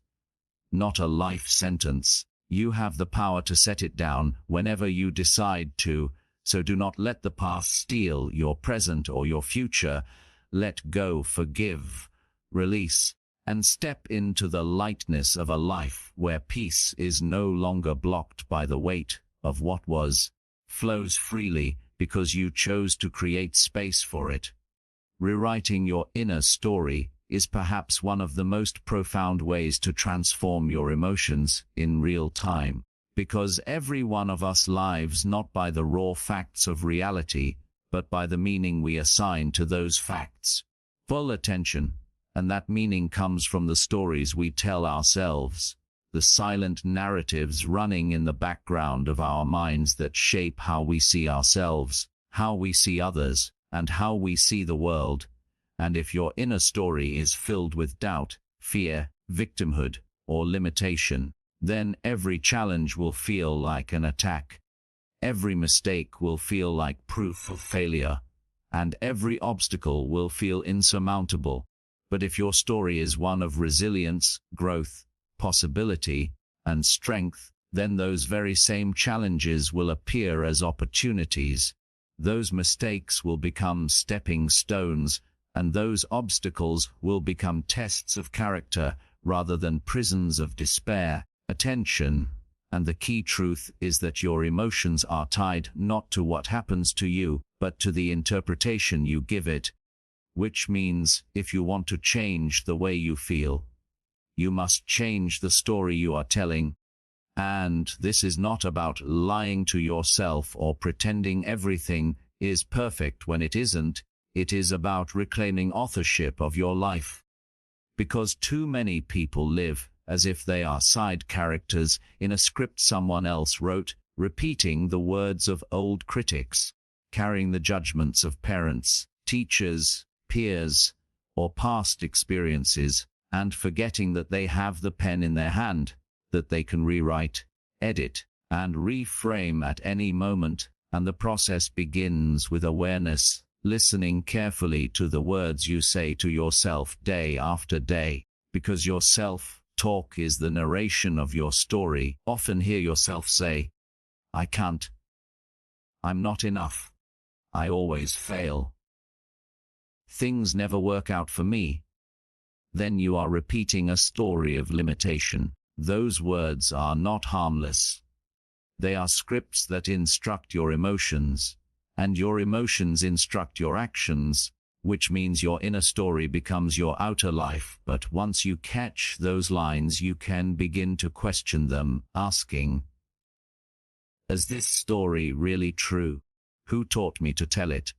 not a life sentence. You have the power to set it down whenever you decide to, so do not let the past steal your present or your future. Let go, forgive, release, and step into the lightness of a life where peace is no longer blocked by the weight of what was, flows freely because you chose to create space for it. Rewriting your inner story is perhaps one of the most profound ways to transform your emotions in real time, because every one of us lives not by the raw facts of reality, but by the meaning we assign to those facts. Full attention, and that meaning comes from the stories we tell ourselves, the silent narratives running in the background of our minds that shape how we see ourselves, how we see others, and how we see the world. And if your inner story is filled with doubt, fear, victimhood, or limitation, then every challenge will feel like an attack. Every mistake will feel like proof of failure, and every obstacle will feel insurmountable. But if your story is one of resilience, growth, possibility, and strength, then those very same challenges will appear as opportunities. Those mistakes will become stepping stones, and those obstacles will become tests of character rather than prisons of despair. Attention, and the key truth is that your emotions are tied not to what happens to you, but to the interpretation you give it, which means if you want to change the way you feel, you must change the story you are telling. And this is not about lying to yourself or pretending everything is perfect when it isn't. It is about reclaiming authorship of your life. Because too many people live as if they are side characters in a script someone else wrote, repeating the words of old critics, carrying the judgments of parents, teachers, peers, or past experiences, and forgetting that they have the pen in their hand, that they can rewrite, edit, and reframe at any moment. And the process begins with awareness, listening carefully to the words you say to yourself day after day, because your self-talk is the narration of your story. Often hear yourself say, "I can't. I'm not enough. I always fail. Things never work out for me." Then you are repeating a story of limitation. Those words are not harmless. They are scripts that instruct your emotions, and your emotions instruct your actions, which means your inner story becomes your outer life. But once you catch those lines, you can begin to question them, asking, "Is this story really true? Who taught me to tell it?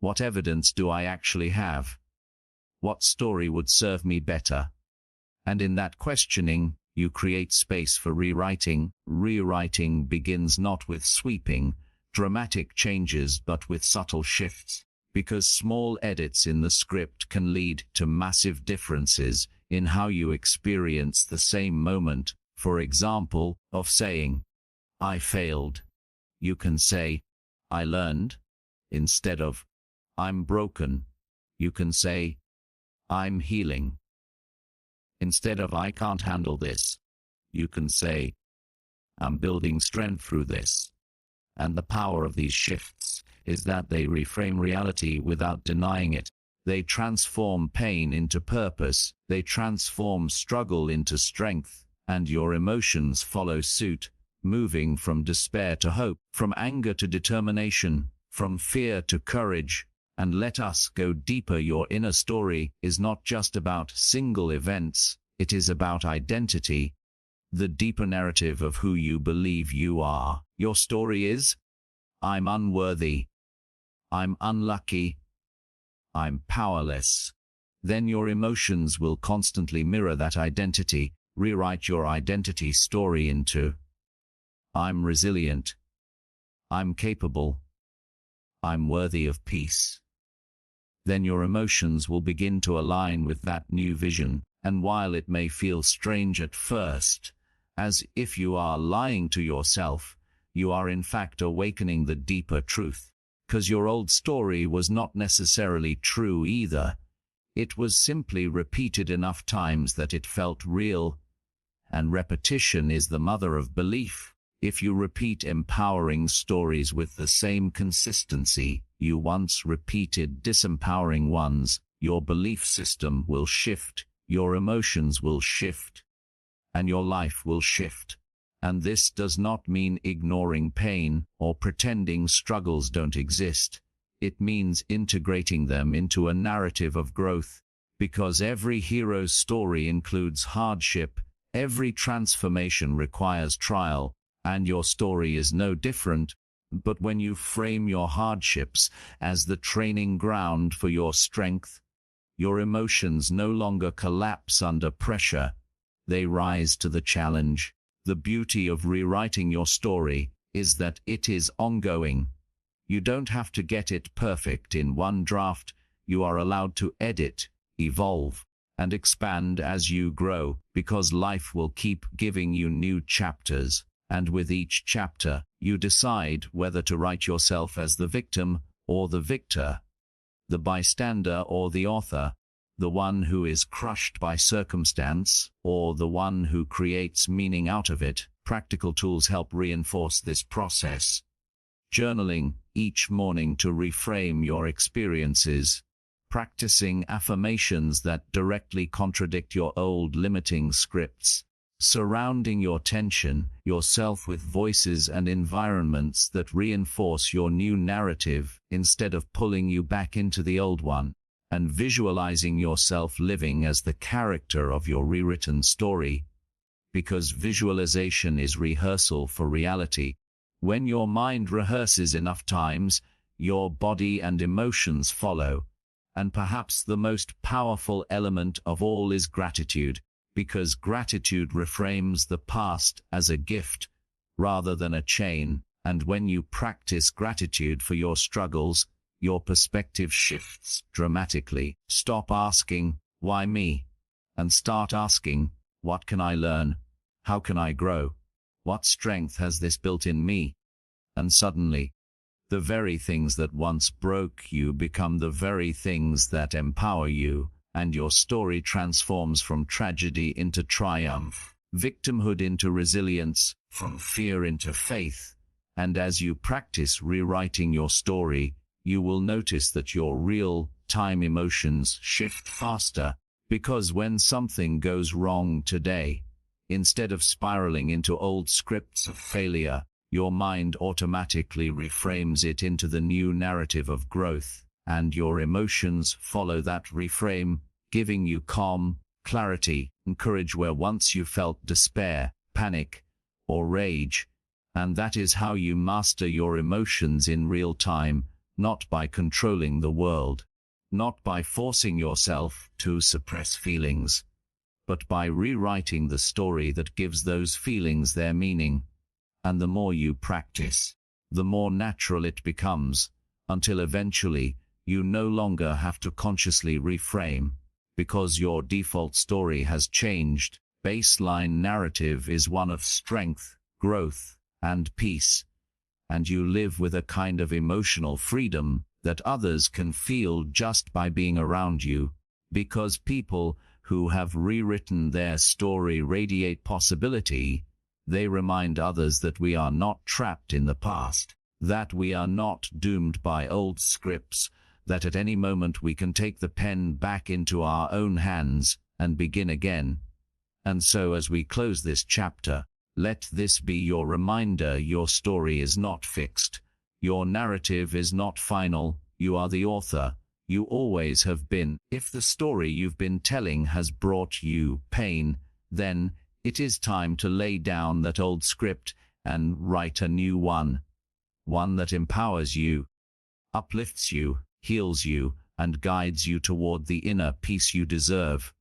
What evidence do I actually have? What story would serve me better?" And in that questioning, you create space for rewriting. Rewriting begins not with sweeping, dramatic changes but with subtle shifts, because small edits in the script can lead to massive differences in how you experience the same moment. For example, of saying, "I failed," you can say, "I learned." Instead of, "I'm broken," you can say, "I'm healing." Instead of, "I can't handle this," you can say, "I'm building strength through this." And the power of these shifts is that they reframe reality without denying it. They transform pain into purpose. They transform struggle into strength, and your emotions follow suit, moving from despair to hope, from anger to determination, from fear to courage. And let us go deeper. Your inner story is not just about single events, it is about identity, the deeper narrative of who you believe you are. Your story is, "I'm unworthy. I'm unlucky. I'm powerless." Then your emotions will constantly mirror that identity. Rewrite your identity story into, "I'm resilient. I'm capable. I'm worthy of peace." Then your emotions will begin to align with that new vision. And while it may feel strange at first, as if you are lying to yourself, you are in fact awakening the deeper truth. Because your old story was not necessarily true either. It was simply repeated enough times that it felt real. And repetition is the mother of belief. If you repeat empowering stories with the same consistency you once repeated disempowering ones, your belief system will shift, your emotions will shift, and your life will shift. And this does not mean ignoring pain or pretending struggles don't exist. It means integrating them into a narrative of growth, because every hero's story includes hardship, every transformation requires trial, and your story is no different. But when you frame your hardships as the training ground for your strength, your emotions no longer collapse under pressure. They rise to the challenge. The beauty of rewriting your story is that it is ongoing. You don't have to get it perfect in one draft. You are allowed to edit, evolve, and expand as you grow, because life will keep giving you new chapters. And with each chapter, you decide whether to write yourself as the victim or the victor, the bystander or the author, the one who is crushed by circumstance or the one who creates meaning out of it. Practical tools help reinforce this process. Journaling each morning to reframe your experiences. Practicing affirmations that directly contradict your old limiting scripts. surrounding your tension, yourself with voices and environments that reinforce your new narrative instead of pulling you back into the old one, and visualizing yourself living as the character of your rewritten story, because visualization is rehearsal for reality. When your mind rehearses enough times, your body and emotions follow, and perhaps the most powerful element of all is gratitude, because gratitude reframes the past as a gift rather than a chain, and when you practice gratitude for your struggles, your perspective shifts dramatically. Stop asking, "Why me?" and start asking, "What can I learn? How can I grow? What strength has this built in me?" And suddenly, the very things that once broke you become the very things that empower you, and your story transforms from tragedy into triumph, victimhood into resilience, from fear into faith. And as you practice rewriting your story, you will notice that your real-time emotions shift faster, because when something goes wrong today, instead of spiraling into old scripts of failure, your mind automatically reframes it into the new narrative of growth, and your emotions follow that reframe, giving you calm, clarity, and courage where once you felt despair, panic, or rage. And that is how you master your emotions in real time, not by controlling the world, not by forcing yourself to suppress feelings, but by rewriting the story that gives those feelings their meaning. And the more you practice, the more natural it becomes, until eventually you no longer have to consciously reframe, because your default story has changed. Baseline narrative is one of strength, growth, and peace, and you live with a kind of emotional freedom that others can feel just by being around you, because people who have rewritten their story radiate possibility. They remind others that we are not trapped in the past, that we are not doomed by old scripts, that at any moment we can take the pen back into our own hands and begin again. And so as we close this chapter, let this be your reminder: your story is not fixed. Your narrative is not final. You are the author. You always have been. If the story you've been telling has brought you pain, then it is time to lay down that old script and write a new one. One that empowers you, uplifts you, heals you, and guides you toward the inner peace you deserve.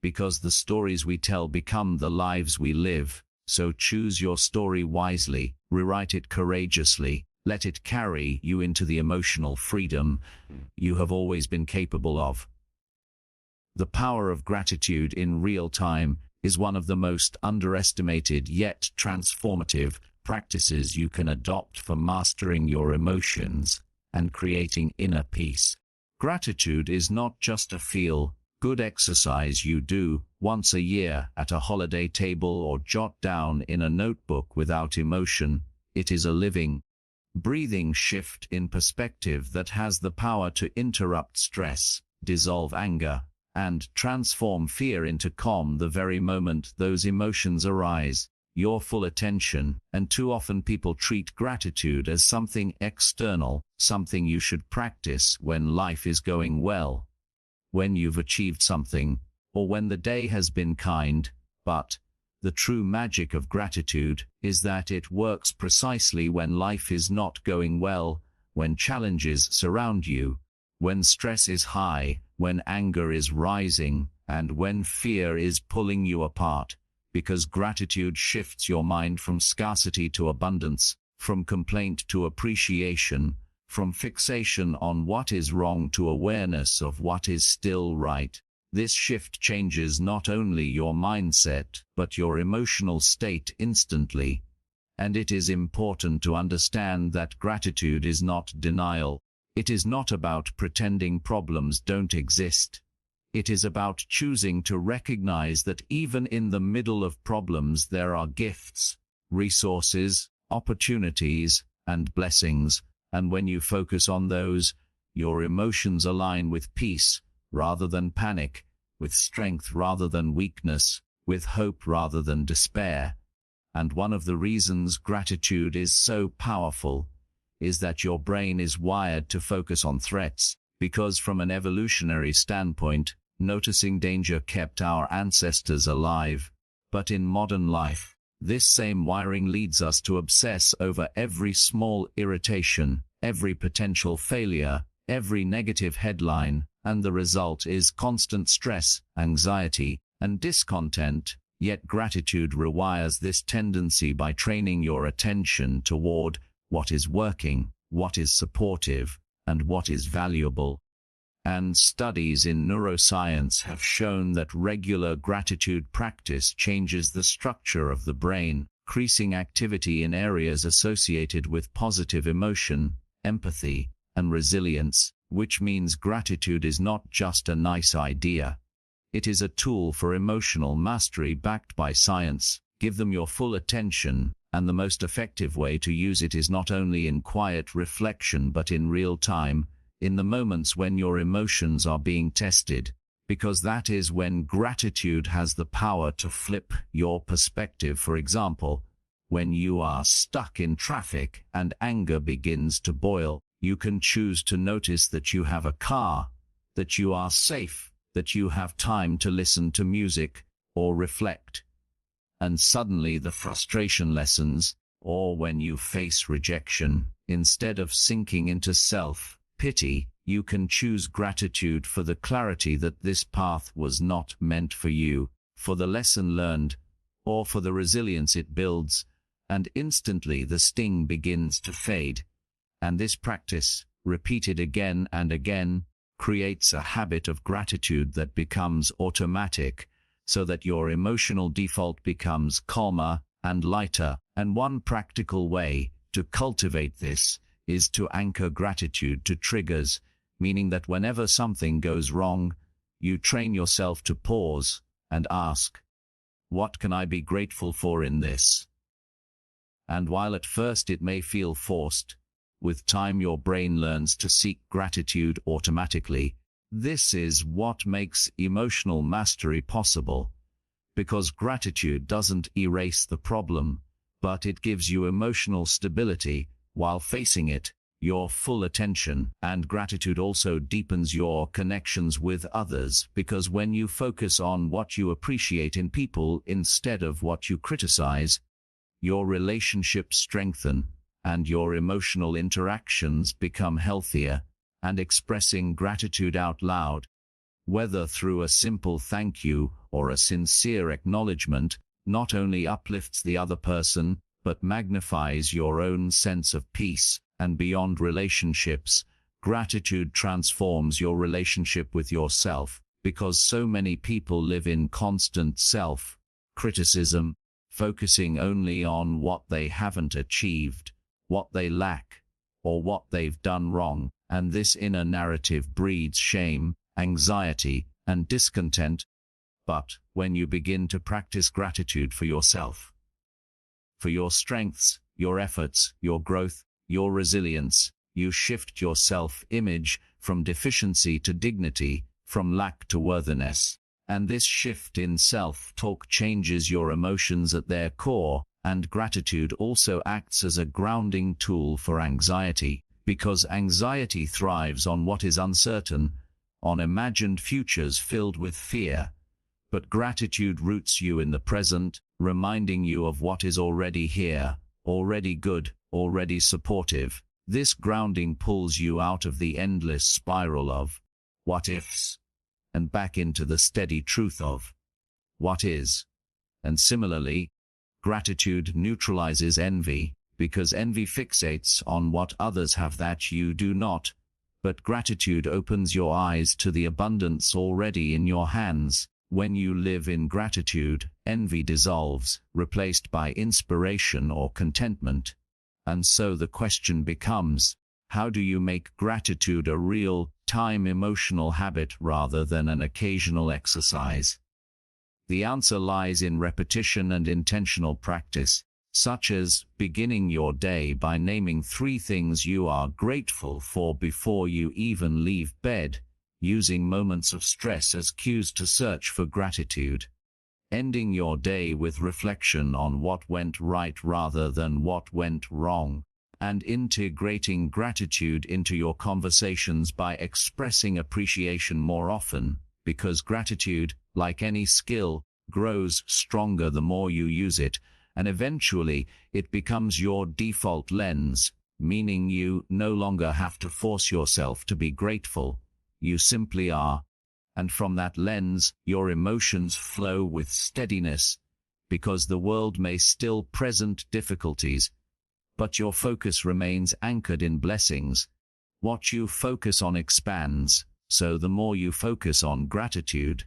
Because the stories we tell become the lives we live. So choose your story wisely, rewrite it courageously, let it carry you into the emotional freedom you have always been capable of. The power of gratitude in real time is one of the most underestimated yet transformative practices you can adopt for mastering your emotions and creating inner peace. Gratitude is not just a feel-good exercise you do once a year at a holiday table or jot down in a notebook without emotion. It is a living, breathing shift in perspective that has the power to interrupt stress, dissolve anger, and transform fear into calm the very moment those emotions arise. Your full attention, and too often people treat gratitude as something external, something you should practice when life is going well, when you've achieved something, or when the day has been kind. But the true magic of gratitude is that it works precisely when life is not going well, when challenges surround you, when stress is high, when anger is rising, and when fear is pulling you apart, because gratitude shifts your mind from scarcity to abundance, from complaint to appreciation, from fixation on what is wrong to awareness of what is still right. This shift changes not only your mindset, but your emotional state instantly. And it is important to understand that gratitude is not denial. It is not about pretending problems don't exist. It is about choosing to recognize that even in the middle of problems there are gifts, resources, opportunities, and blessings, and when you focus on those, your emotions align with peace rather than panic, with strength rather than weakness, with hope rather than despair. And one of the reasons gratitude is so powerful is that your brain is wired to focus on threats, because from an evolutionary standpoint, noticing danger kept our ancestors alive. But in modern life, this same wiring leads us to obsess over every small irritation, every potential failure, every negative headline, and the result is constant stress, anxiety, and discontent. Yet gratitude rewires this tendency by training your attention toward what is working, what is supportive, and what is valuable. And studies in neuroscience have shown that regular gratitude practice changes the structure of the brain, increasing activity in areas associated with positive emotion, empathy, and resilience, which means gratitude is not just a nice idea. It is a tool for emotional mastery backed by science. Give them your full attention, and the most effective way to use it is not only in quiet reflection but in real time, in the moments when your emotions are being tested, because that is when gratitude has the power to flip your perspective. For example, when you are stuck in traffic and anger begins to boil, you can choose to notice that you have a car, that you are safe, that you have time to listen to music or reflect. And suddenly the frustration lessens. Or when you face rejection, instead of sinking into self-pity, you can choose gratitude for the clarity that this path was not meant for you, for the lesson learned, or for the resilience it builds, and instantly the sting begins to fade. And this practice, repeated again and again, creates a habit of gratitude that becomes automatic, so that your emotional default becomes calmer and lighter. And one practical way to cultivate this is to anchor gratitude to triggers, meaning that whenever something goes wrong, you train yourself to pause and ask, what can I be grateful for in this? And while at first it may feel forced, with time your brain learns to seek gratitude automatically. This is what makes emotional mastery possible, because gratitude doesn't erase the problem, but it gives you emotional stability while facing it, your full attention. And gratitude also deepens your connections with others, because when you focus on what you appreciate in people instead of what you criticize, your relationships strengthen, and your emotional interactions become healthier. And expressing gratitude out loud, whether through a simple thank you or a sincere acknowledgement, not only uplifts the other person, but magnifies your own sense of peace. And beyond relationships, gratitude transforms your relationship with yourself, because so many people live in constant self-criticism, focusing only on what they haven't achieved, what they lack, or what they've done wrong. And this inner narrative breeds shame, anxiety, and discontent. But when you begin to practice gratitude for yourself, for your strengths, your efforts, your growth, your resilience, you shift your self-image from deficiency to dignity, from lack to worthiness. And this shift in self-talk changes your emotions at their core. And gratitude also acts as a grounding tool for anxiety, because anxiety thrives on what is uncertain, on imagined futures filled with fear. But gratitude roots you in the present, reminding you of what is already here, already good, already supportive. This grounding pulls you out of the endless spiral of what ifs, and back into the steady truth of what is. And similarly, gratitude neutralizes envy, because envy fixates on what others have that you do not. But gratitude opens your eyes to the abundance already in your hands. When you live in gratitude, envy dissolves, replaced by inspiration or contentment. And so the question becomes, how do you make gratitude a real-time emotional habit rather than an occasional exercise? The answer lies in repetition and intentional practice, such as beginning your day by naming 3 things you are grateful for before you even leave bed, using moments of stress as cues to search for gratitude. ending your day with reflection on what went right rather than what went wrong, and integrating gratitude into your conversations by expressing appreciation more often, because gratitude, like any skill, grows stronger the more you use it, and eventually it becomes your default lens, meaning you no longer have to force yourself to be grateful. You simply are. And from that lens, your emotions flow with steadiness, because the world may still present difficulties, but your focus remains anchored in blessings. What you focus on expands, so the more you focus on gratitude,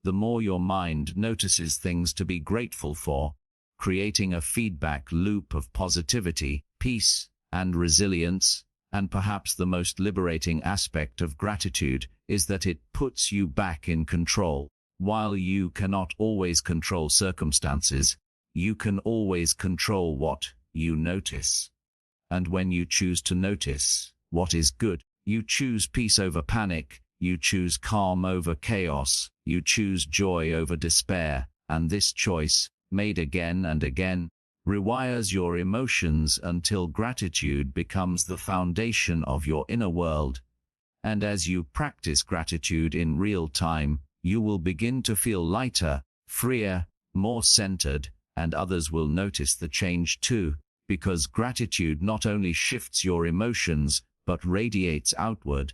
the more your mind notices things to be grateful for, creating a feedback loop of positivity, peace, and resilience. And perhaps the most liberating aspect of gratitude is that it puts you back in control. While you cannot always control circumstances, you can always control what you notice. And when you choose to notice what is good, you choose peace over panic, you choose calm over chaos, you choose joy over despair, and this choice, made again and again, rewires your emotions until gratitude becomes the foundation of your inner world. And as you practice gratitude in real time, you will begin to feel lighter, freer, more centered, and others will notice the change too, because gratitude not only shifts your emotions, but radiates outward,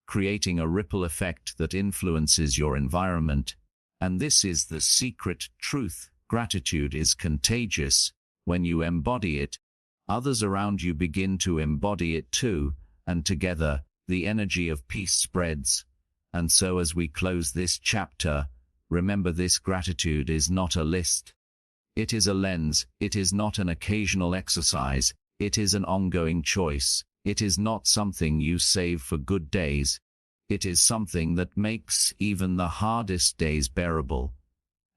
creating a ripple effect that influences your environment. And this is the secret truth: gratitude is contagious. When you embody it, others around you begin to embody it too, and together, the energy of peace spreads. And so as we close this chapter, remember this: gratitude is not a list. It is a lens. It is not an occasional exercise. It is an ongoing choice. It is not something you save for good days. It is something that makes even the hardest days bearable.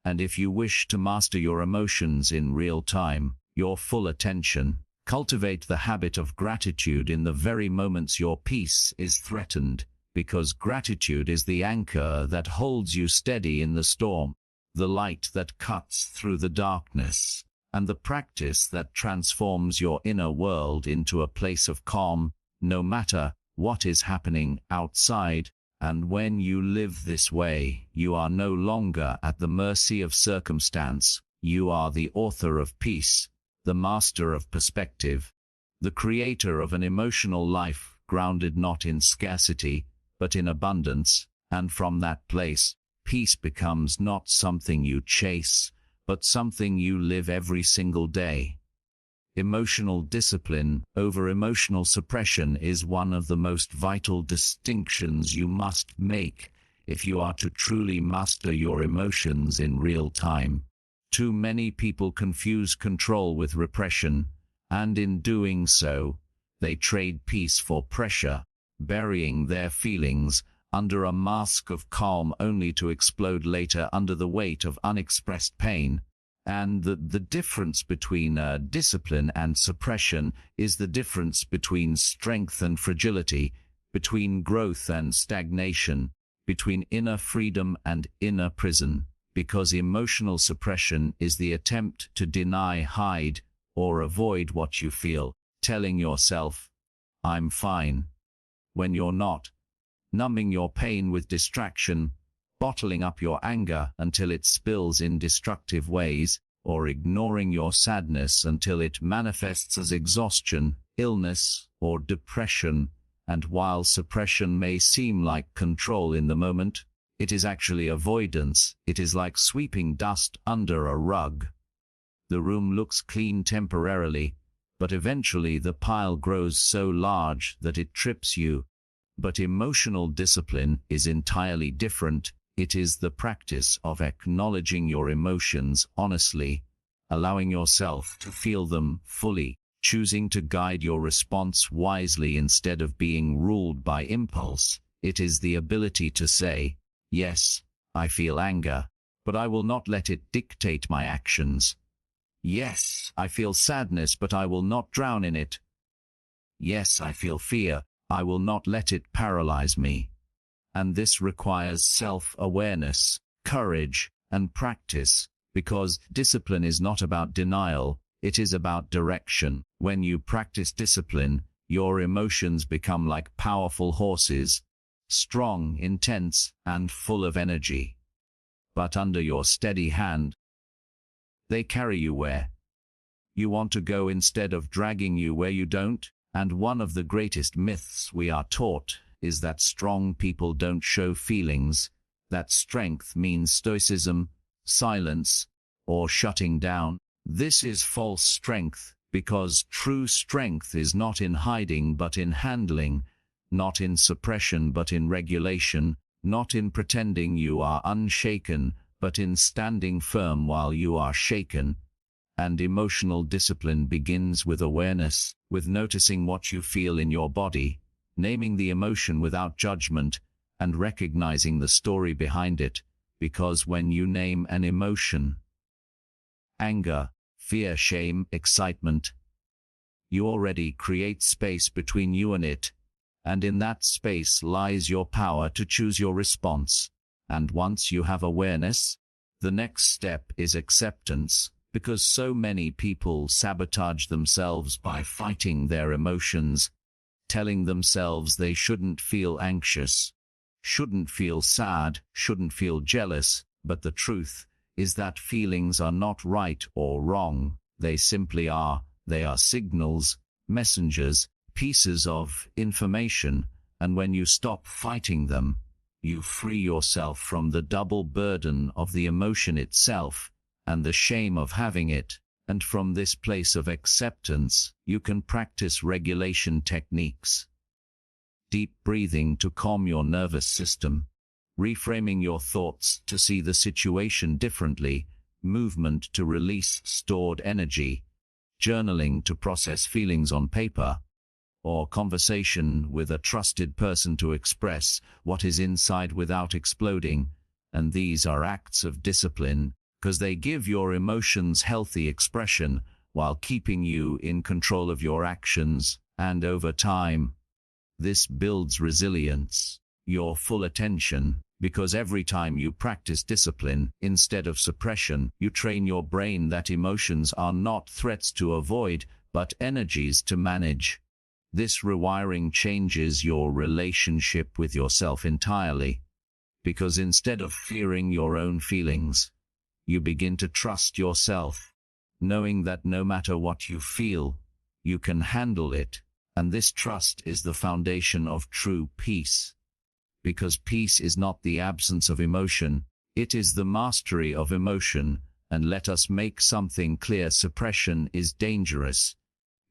And if you wish to master your emotions in real time, your full attention, cultivate the habit of gratitude in the very moments your peace is threatened, because gratitude is the anchor that holds you steady in the storm, the light that cuts through the darkness, and the practice that transforms your inner world into a place of calm, no matter what is happening outside. And when you live this way, you are no longer at the mercy of circumstance. You are the author of peace, the master of perspective, the creator of an emotional life grounded not in scarcity, but in abundance. And from that place, peace becomes not something you chase, but something you live every single day. Emotional discipline over emotional suppression is one of the most vital distinctions you must make if you are to truly master your emotions in real time. Too many people confuse control with repression, and in doing so, they trade peace for pressure, burying their feelings under a mask of calm only to explode later under the weight of unexpressed pain. And the difference between discipline and suppression is the difference between strength and fragility, between growth and stagnation, between inner freedom and inner prison, because emotional suppression is the attempt to deny, hide, or avoid what you feel, telling yourself, "I'm fine," when you're not, numbing your pain with distraction, bottling up your anger until it spills in destructive ways, or ignoring your sadness until it manifests as exhaustion, illness, or depression. And while suppression may seem like control in the moment, it is actually avoidance. It is like sweeping dust under a rug. The room looks clean temporarily, but eventually the pile grows so large that it trips you. But emotional discipline is entirely different. It is the practice of acknowledging your emotions honestly, allowing yourself to feel them fully, choosing to guide your response wisely instead of being ruled by impulse. It is the ability to say, "Yes, I feel anger, but I will not let it dictate my actions. Yes, I feel sadness, but I will not drown in it. Yes, I feel fear, I will not let it paralyze me." And this requires self-awareness, courage, and practice, Because discipline is not about denial, it is about direction. When you practice discipline, your emotions become like powerful horses, strong, intense, and full of energy. But under your steady hand, they carry you where you want to go instead of dragging you where you don't. And one of the greatest myths we are taught is that strong people don't show feelings, that strength means stoicism, silence, or shutting down. This is false strength, because true strength is not in hiding but in handling, not in suppression but in regulation, not in pretending you are unshaken but in standing firm while you are shaken. And emotional discipline begins with awareness, with noticing what you feel in your body, naming the emotion without judgment, and recognizing the story behind it, because when you name an emotion, anger, fear, shame, excitement, you already create space between you and it, and in that space lies your power to choose your response. And once you have awareness, the next step is acceptance, because so many people sabotage themselves by fighting their emotions, telling themselves they shouldn't feel anxious, shouldn't feel sad, shouldn't feel jealous, but the truth is that feelings are not right or wrong, they simply are. They are signals, messengers, pieces of information, and when you stop fighting them, you free yourself from the double burden of the emotion itself and the shame of having it, and from this place of acceptance, you can practice regulation techniques. Deep breathing to calm your nervous system, reframing your thoughts to see the situation differently, movement to release stored energy, journaling to process feelings on paper, or conversation with a trusted person to express what is inside without exploding. And these are acts of discipline, because they give your emotions healthy expression while keeping you in control of your actions. And over time, this builds resilience, your full attention, because every time you practice discipline instead of suppression, you train your brain that emotions are not threats to avoid, but energies to manage. This rewiring changes your relationship with yourself entirely, because instead of fearing your own feelings, you begin to trust yourself, knowing that no matter what you feel, you can handle it, and this trust is the foundation of true peace. Because peace is not the absence of emotion, it is the mastery of emotion. And let us make something clear: suppression is dangerous,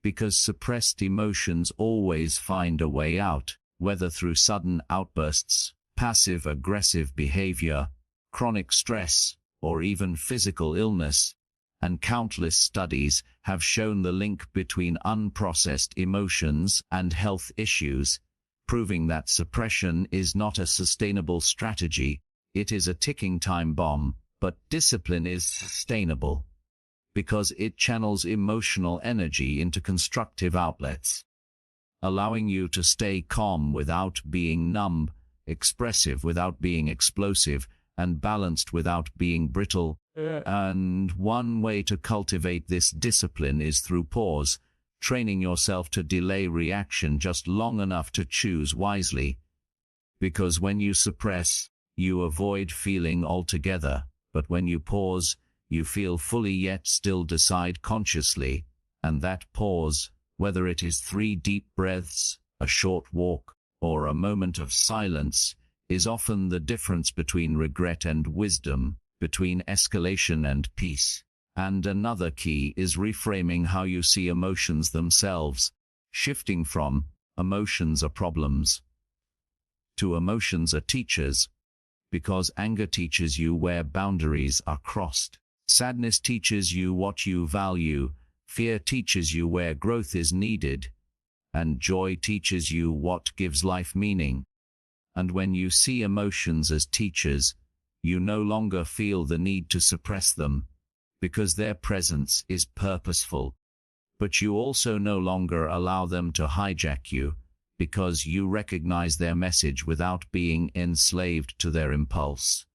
because suppressed emotions always find a way out, whether through sudden outbursts, passive-aggressive behavior, chronic stress, or even physical illness. And countless studies have shown the link between unprocessed emotions and health issues, proving that suppression is not a sustainable strategy, it is a ticking time bomb. But discipline is sustainable, because it channels emotional energy into constructive outlets, allowing you to stay calm without being numb, expressive without being explosive, and balanced without being brittle. And one way to cultivate this discipline is through pause, training yourself to delay reaction just long enough to choose wisely. Because when you suppress, you avoid feeling altogether, but when you pause, you feel fully yet still decide consciously. And that pause, whether it is 3 deep breaths, a short walk, or a moment of silence, is often the difference between regret and wisdom, between escalation and peace. And another key is reframing how you see emotions themselves, shifting from emotions are problems to emotions are teachers, because anger teaches you where boundaries are crossed. Sadness teaches you what you value, fear teaches you where growth is needed, and joy teaches you what gives life meaning. And when you see emotions as teachers, you no longer feel the need to suppress them, because their presence is purposeful. But you also no longer allow them to hijack you, because you recognize their message without being enslaved to their impulse.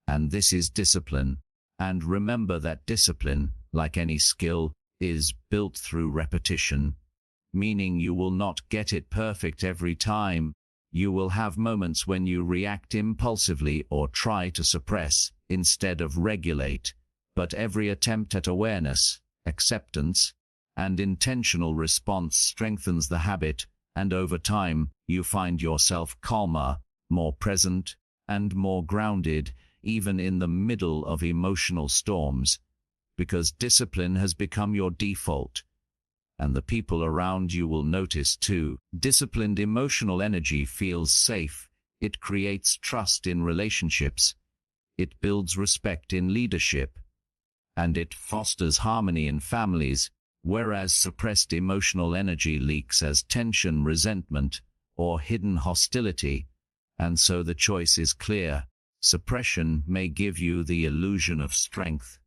And this is discipline, And remember that discipline, like any skill, is built through repetition, meaning you will not get it perfect every time. You will have moments when you react impulsively or try to suppress instead of regulate, but every attempt at awareness, acceptance, and intentional response strengthens the habit, and over time, you find yourself calmer, more present, and more grounded, even in the middle of emotional storms, because discipline has become your default. And the people around you will notice too. Disciplined emotional energy feels safe. It creates trust in relationships. It builds respect in leadership. And it fosters harmony in families, whereas suppressed emotional energy leaks as tension, resentment, or hidden hostility. And so the choice is clear. Suppression may give you the illusion of strength,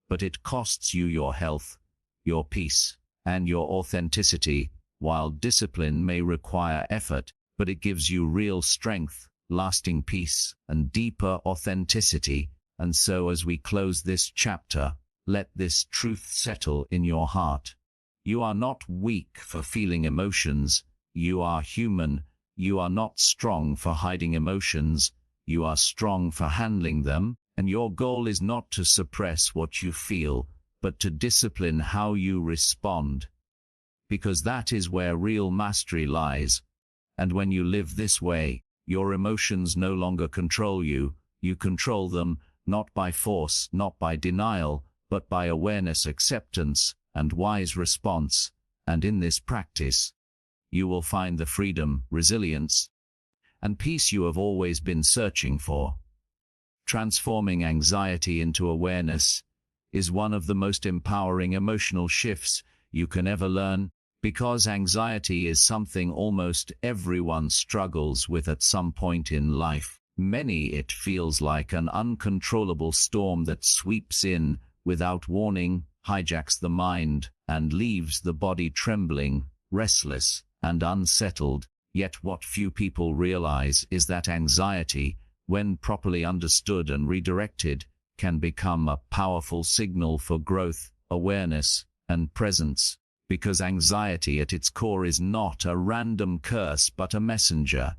but it costs you your health, your peace, and your authenticity, while discipline may require effort, but it gives you real strength, lasting peace, and deeper authenticity. And so as we close this chapter, let this truth settle in your heart. You are not weak for feeling emotions. You are human. You are not strong for hiding emotions. You are strong for handling them, and your goal is not to suppress what you feel, but to discipline how you respond. Because that is where real mastery lies. And when you live this way, your emotions no longer control you. You control them, not by force, not by denial, but by awareness, acceptance, and wise response. And in this practice, you will find the freedom, resilience, and peace you have always been searching for. Transforming anxiety into awareness is one of the most empowering emotional shifts you can ever learn, because anxiety is something almost everyone struggles with at some point in life. Many it feels like an uncontrollable storm that sweeps in without warning, hijacks the mind, and leaves the body trembling, restless, and unsettled. Yet what few people realize is that anxiety, when properly understood and redirected, can become a powerful signal for growth, awareness, and presence. Because anxiety at its core is not a random curse but a messenger.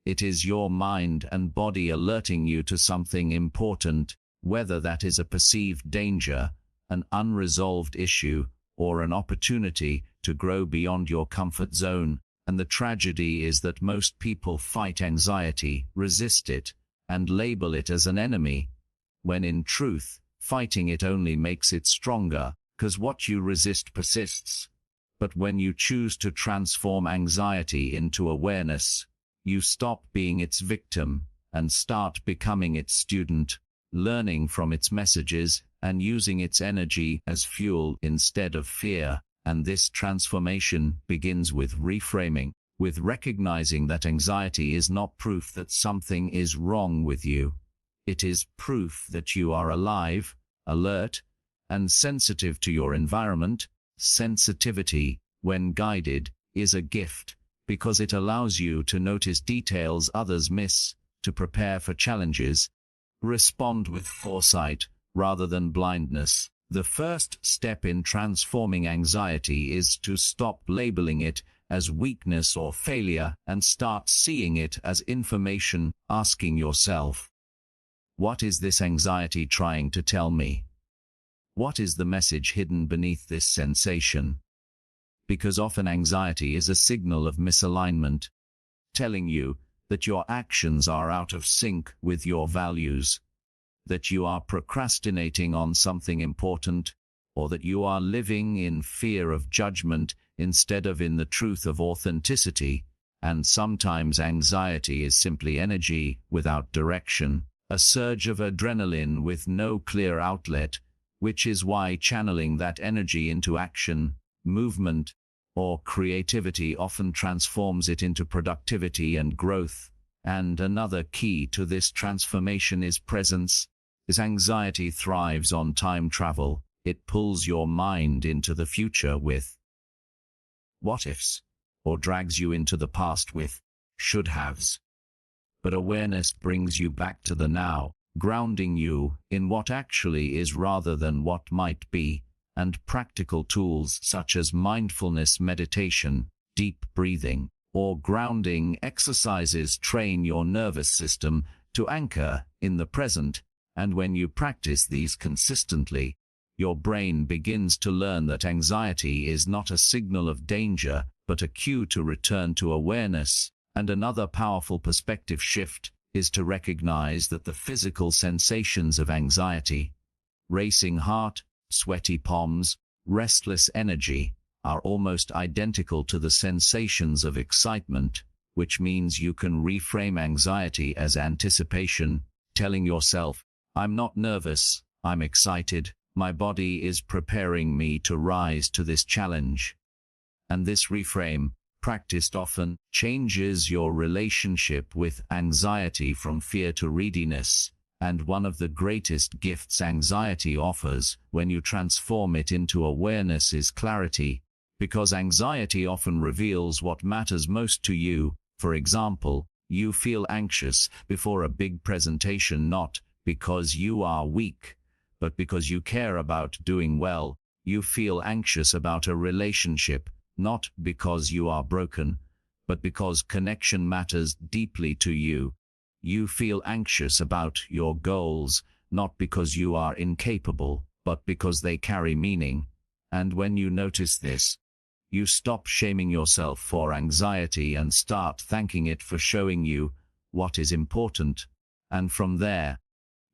It is your mind and body alerting you to something important, whether that is a perceived danger, an unresolved issue, or an opportunity to grow beyond your comfort zone. And the tragedy is that most people fight anxiety, resist it, and label it as an enemy, when in truth, fighting it only makes it stronger, because what you resist persists. But when you choose to transform anxiety into awareness, you stop being its victim and start becoming its student, learning from its messages and using its energy as fuel instead of fear. And this transformation begins with reframing, with recognizing that anxiety is not proof that something is wrong with you. It is proof that you are alive, alert, and sensitive to your environment. Sensitivity, when guided, is a gift, because it allows you to notice details others miss, to prepare for challenges, respond with foresight rather than blindness. The first step in transforming anxiety is to stop labeling it as weakness or failure and start seeing it as information, asking yourself, what is this anxiety trying to tell me? What is the message hidden beneath this sensation? Because often anxiety is a signal of misalignment, telling you that your actions are out of sync with your values, that you are procrastinating on something important, or that you are living in fear of judgment instead of in the truth of authenticity. And sometimes anxiety is simply energy without direction, a surge of adrenaline with no clear outlet, which is why channeling that energy into action, movement, or creativity often transforms it into productivity and growth. And another key to this transformation is presence. As anxiety thrives on time travel, it pulls your mind into the future with what-ifs, or drags you into the past with should-haves. But awareness brings you back to the now, grounding you in what actually is rather than what might be, and practical tools such as mindfulness meditation, deep breathing, or grounding exercises train your nervous system to anchor in the present, and when you practice these consistently, your brain begins to learn that anxiety is not a signal of danger, but a cue to return to awareness. And another powerful perspective shift is to recognize that the physical sensations of anxiety, racing heart, sweaty palms, restless energy, are almost identical to the sensations of excitement, which means you can reframe anxiety as anticipation, telling yourself, "I'm not nervous, I'm excited, my body is preparing me to rise to this challenge." And this reframe, practiced often, changes your relationship with anxiety from fear to readiness. And one of the greatest gifts anxiety offers when you transform it into awareness is clarity, because anxiety often reveals what matters most to you. For example, you feel anxious before a big presentation not because you are weak, but because you care about doing well. You feel anxious about a relationship, not because you are broken, but because connection matters deeply to you. You feel anxious about your goals, not because you are incapable, but because they carry meaning. And when you notice this, you stop shaming yourself for anxiety and start thanking it for showing you what is important. And from there,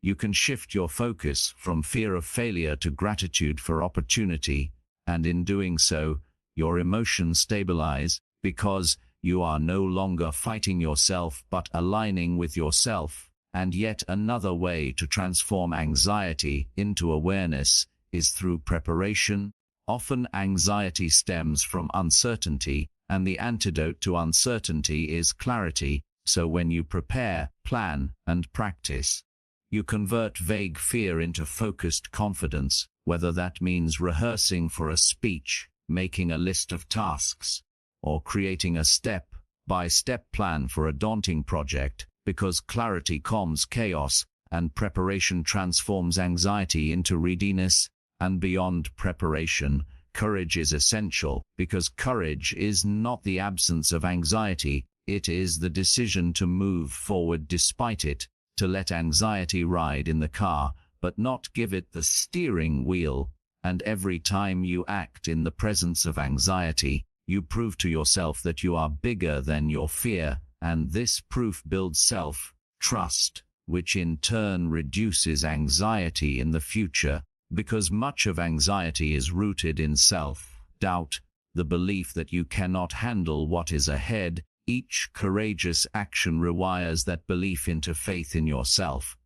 you can shift your focus from fear of failure to gratitude for opportunity, and in doing so, your emotions stabilize, because you are no longer fighting yourself but aligning with yourself. And yet another way to transform anxiety into awareness is through preparation. Often anxiety stems from uncertainty, and the antidote to uncertainty is clarity. So when you prepare, plan, and practice, you convert vague fear into focused confidence, whether that means rehearsing for a speech, making a list of tasks, or creating a step-by-step plan for a daunting project, because clarity calms chaos, and preparation transforms anxiety into readiness. And beyond preparation, courage is essential, because courage is not the absence of anxiety, it is the decision to move forward despite it, to let anxiety ride in the car, but not give it the steering wheel. And every time you act in the presence of anxiety, you prove to yourself that you are bigger than your fear, and this proof builds self-trust, which in turn reduces anxiety in the future, because much of anxiety is rooted in self-doubt, the belief that you cannot handle what is ahead. Each courageous action rewires that belief into faith in yourself.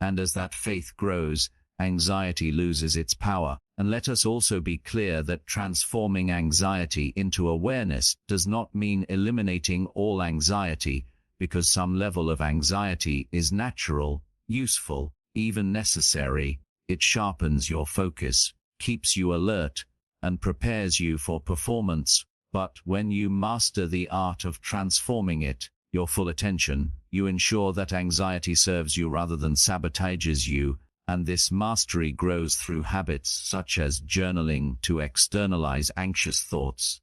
And as that faith grows, anxiety loses its power. And let us also be clear that transforming anxiety into awareness does not mean eliminating all anxiety, because some level of anxiety is natural, useful, even necessary. It sharpens your focus, keeps you alert, and prepares you for performance. But when you master the art of transforming it, your full attention, you ensure that anxiety serves you rather than sabotages you, and this mastery grows through habits such as journaling to externalize anxious thoughts,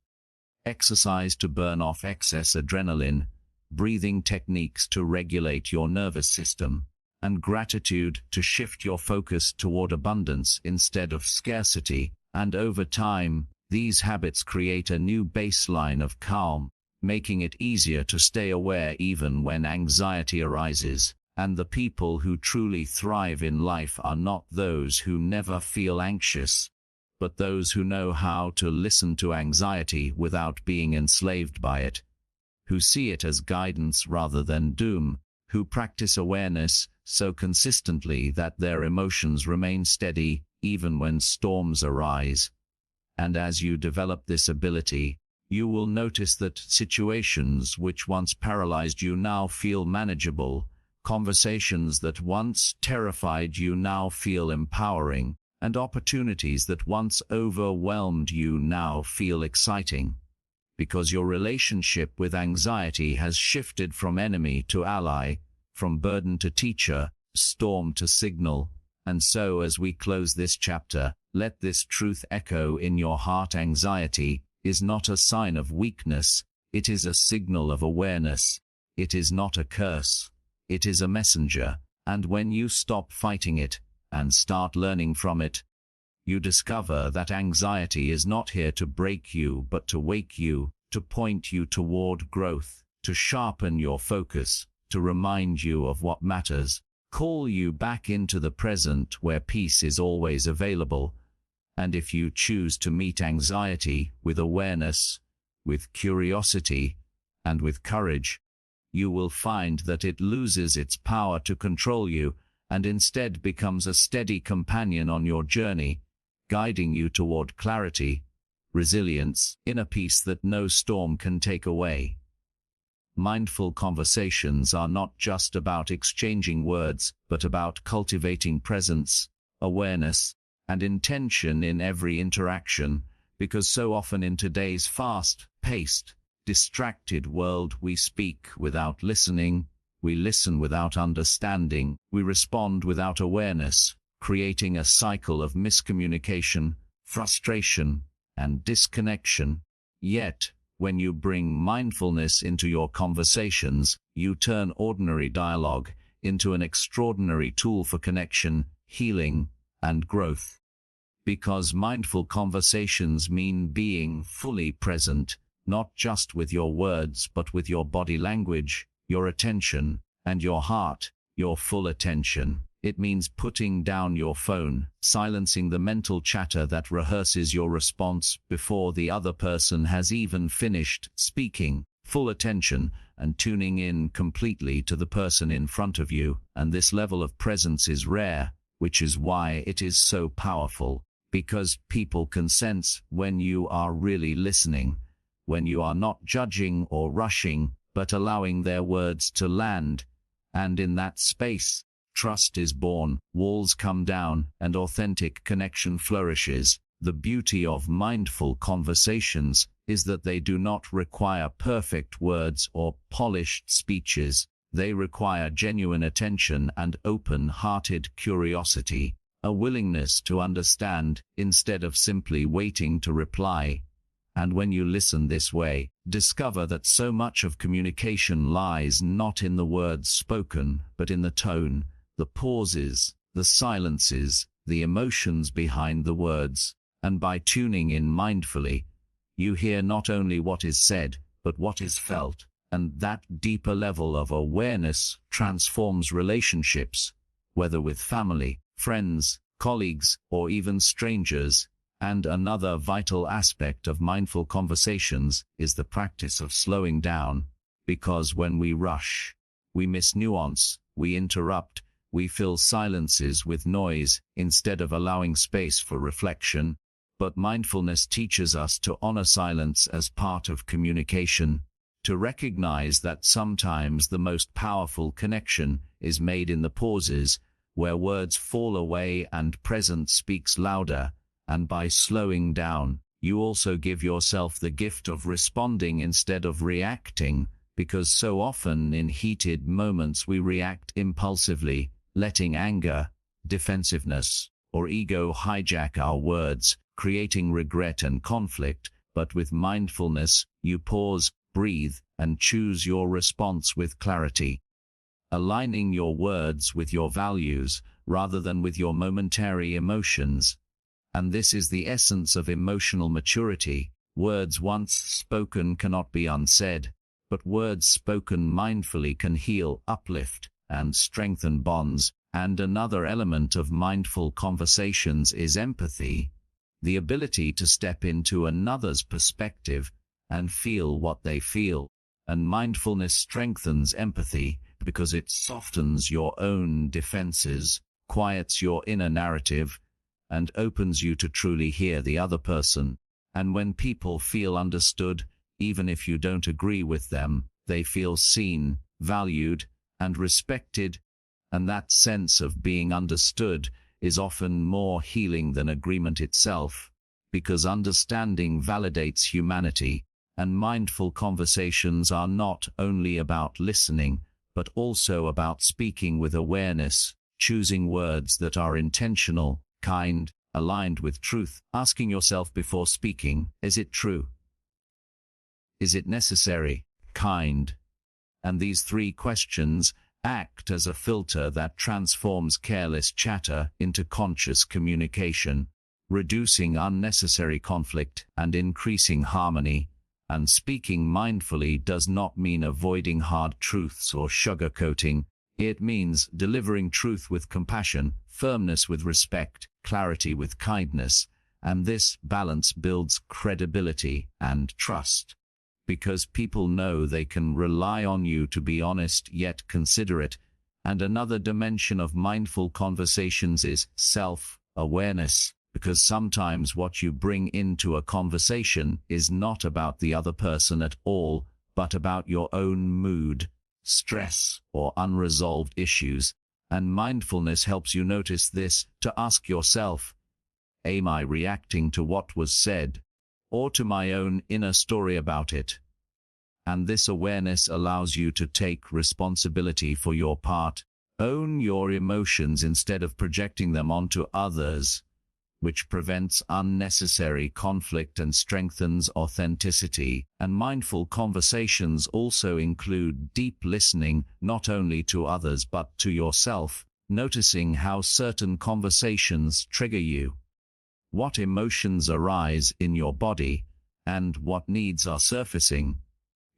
exercise to burn off excess adrenaline, breathing techniques to regulate your nervous system, and gratitude to shift your focus toward abundance instead of scarcity. And over time, these habits create a new baseline of calm, making it easier to stay aware even when anxiety arises. And the people who truly thrive in life are not those who never feel anxious, but those who know how to listen to anxiety without being enslaved by it, who see it as guidance rather than doom, who practice awareness so consistently that their emotions remain steady even when storms arise. And as you develop this ability, you will notice that situations which once paralyzed you now feel manageable, conversations that once terrified you now feel empowering, and opportunities that once overwhelmed you now feel exciting. Because your relationship with anxiety has shifted from enemy to ally, from burden to teacher, storm to signal. And so as we close this chapter, let this truth echo in your heart. Anxiety is not a sign of weakness, it is a signal of awareness. It is not a curse, it is a messenger, and when you stop fighting it, and start learning from it, you discover that anxiety is not here to break you but to wake you, to point you toward growth, to sharpen your focus, to remind you of what matters, call you back into the present where peace is always available. And if you choose to meet anxiety with awareness, with curiosity, and with courage, you will find that it loses its power to control you and instead becomes a steady companion on your journey, guiding you toward clarity, resilience, inner peace that no storm can take away. Mindful conversations are not just about exchanging words, but about cultivating presence, awareness, and intention in every interaction, because so often in today's fast-paced, distracted world we speak without listening, we listen without understanding, we respond without awareness, creating a cycle of miscommunication, frustration, and disconnection. Yet, when you bring mindfulness into your conversations, you turn ordinary dialogue into an extraordinary tool for connection, healing, and growth. Because mindful conversations mean being fully present, not just with your words but with your body language, your attention, and your heart, your full attention. It means putting down your phone, silencing the mental chatter that rehearses your response before the other person has even finished speaking, full attention, and tuning in completely to the person in front of you. And this level of presence is rare, which is why it is so powerful, because people can sense when you are really listening, when you are not judging or rushing, but allowing their words to land. And in that space, trust is born, walls come down, and authentic connection flourishes. The beauty of mindful conversations is that they do not require perfect words or polished speeches. They require genuine attention and open-hearted curiosity, a willingness to understand instead of simply waiting to reply. And when you listen this way, discover that so much of communication lies not in the words spoken, but in the tone, the pauses, the silences, the emotions behind the words. And by tuning in mindfully, you hear not only what is said, but what is felt. And that deeper level of awareness transforms relationships, whether with family, friends, colleagues, or even strangers. And another vital aspect of mindful conversations is the practice of slowing down, because when we rush, we miss nuance, we interrupt, we fill silences with noise instead of allowing space for reflection. But mindfulness teaches us to honor silence as part of communication, to recognize that sometimes the most powerful connection is made in the pauses, where words fall away and presence speaks louder. And by slowing down, you also give yourself the gift of responding instead of reacting, because so often in heated moments we react impulsively, letting anger, defensiveness, or ego hijack our words, creating regret and conflict. But with mindfulness, you pause, breathe, and choose your response with clarity, aligning your words with your values rather than with your momentary emotions. And this is the essence of emotional maturity. Words once spoken cannot be unsaid, but words spoken mindfully can heal, uplift, and strengthen bonds. And another element of mindful conversations is empathy, the ability to step into another's perspective and feel what they feel. And mindfulness strengthens empathy because it softens your own defenses, quiets your inner narrative, and opens you to truly hear the other person. And when people feel understood, even if you don't agree with them, they feel seen, valued, and respected. And that sense of being understood is often more healing than agreement itself, because understanding validates humanity. And mindful conversations are not only about listening, but also about speaking with awareness, choosing words that are intentional, kind, aligned with truth, asking yourself before speaking, is it true? Is it necessary, kind? And these three questions act as a filter that transforms careless chatter into conscious communication, reducing unnecessary conflict and increasing harmony. And speaking mindfully does not mean avoiding hard truths or sugarcoating. It means delivering truth with compassion, firmness with respect, clarity with kindness, and this balance builds credibility and trust. Because people know they can rely on you to be honest yet considerate. And another dimension of mindful conversations is self-awareness, because sometimes what you bring into a conversation is not about the other person at all, but about your own mood, stress, or unresolved issues. And mindfulness helps you notice this, to ask yourself, am I reacting to what was said, or to my own inner story about it? And this awareness allows you to take responsibility for your part, own your emotions instead of projecting them onto others, which prevents unnecessary conflict and strengthens authenticity. And mindful conversations also include deep listening, not only to others but to yourself, noticing how certain conversations trigger you, what emotions arise in your body, and what needs are surfacing.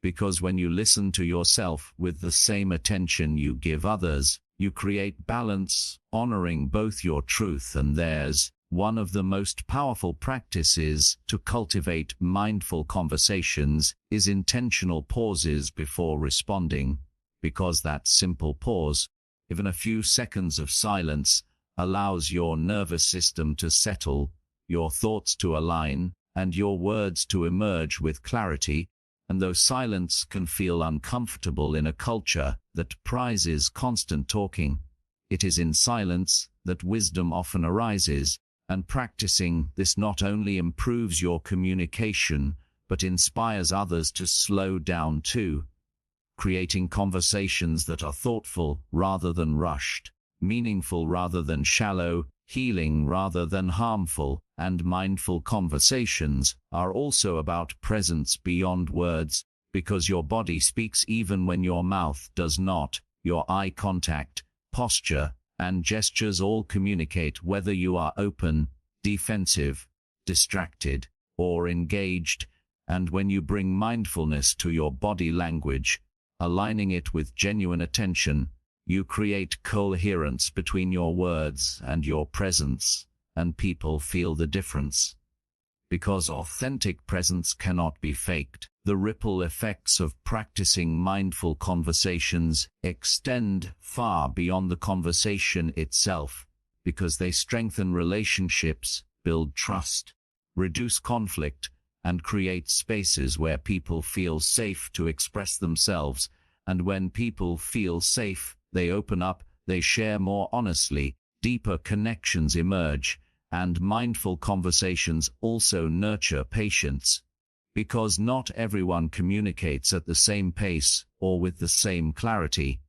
Because when you listen to yourself with the same attention you give others, you create balance, honoring both your truth and theirs. One of the most powerful practices to cultivate mindful conversations is intentional pauses before responding, because that simple pause, even a few seconds of silence, allows your nervous system to settle, your thoughts to align, and your words to emerge with clarity. And though silence can feel uncomfortable in a culture that prizes constant talking, it is in silence that wisdom often arises. And practicing this not only improves your communication, but inspires others to slow down too, creating conversations that are thoughtful rather than rushed, meaningful rather than shallow, healing rather than harmful. And mindful conversations are also about presence beyond words, because your body speaks even when your mouth does not. Your eye contact, posture, and gestures all communicate whether you are open, defensive, distracted, or engaged. And when you bring mindfulness to your body language, aligning it with genuine attention, you create coherence between your words and your presence, and people feel the difference. Because authentic presence cannot be faked, the ripple effects of practicing mindful conversations extend far beyond the conversation itself, because they strengthen relationships, build trust, reduce conflict, and create spaces where people feel safe to express themselves. And when people feel safe, they open up, they share more honestly, deeper connections emerge. And mindful conversations also nurture patience, because not everyone communicates at the same pace or with the same clarity.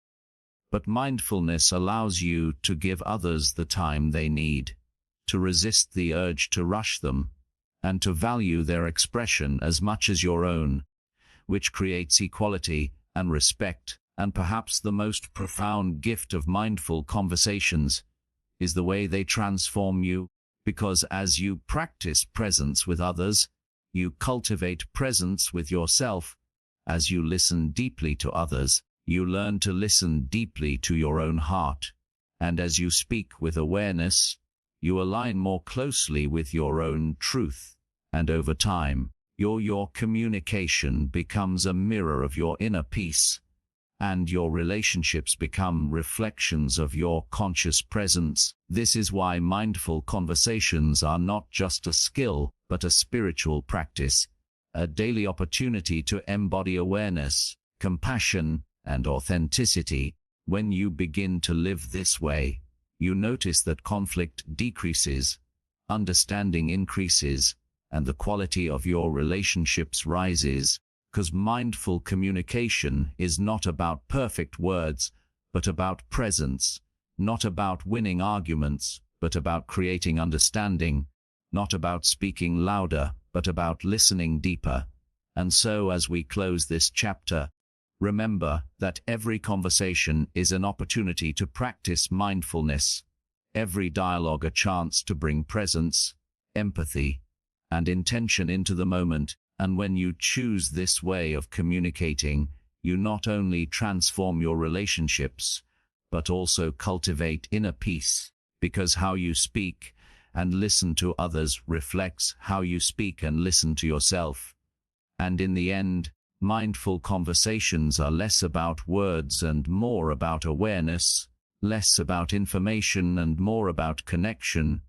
But mindfulness allows you to give others the time they need, to resist the urge to rush them, and to value their expression as much as your own, which creates equality and respect. And perhaps the most profound gift of mindful conversations is the way they transform you. Because as you practice presence with others, you cultivate presence with yourself. As you listen deeply to others, you learn to listen deeply to your own heart. And as you speak with awareness, you align more closely with your own truth. And over time, your communication becomes a mirror of your inner peace, and your relationships become reflections of your conscious presence. This is why mindful conversations are not just a skill, but a spiritual practice, a daily opportunity to embody awareness, compassion, and authenticity. When you begin to live this way, you notice that conflict decreases, understanding increases, and the quality of your relationships rises. Because mindful communication is not about perfect words, but about presence, not about winning arguments, but about creating understanding, not about speaking louder, but about listening deeper. And so, as we close this chapter, remember that every conversation is an opportunity to practice mindfulness, every dialogue a chance to bring presence, empathy, and intention into the moment. And when you choose this way of communicating, you not only transform your relationships, but also cultivate inner peace, because how you speak and listen to others reflects how you speak and listen to yourself. And in the end, mindful conversations are less about words and more about awareness, less about information and more about connection,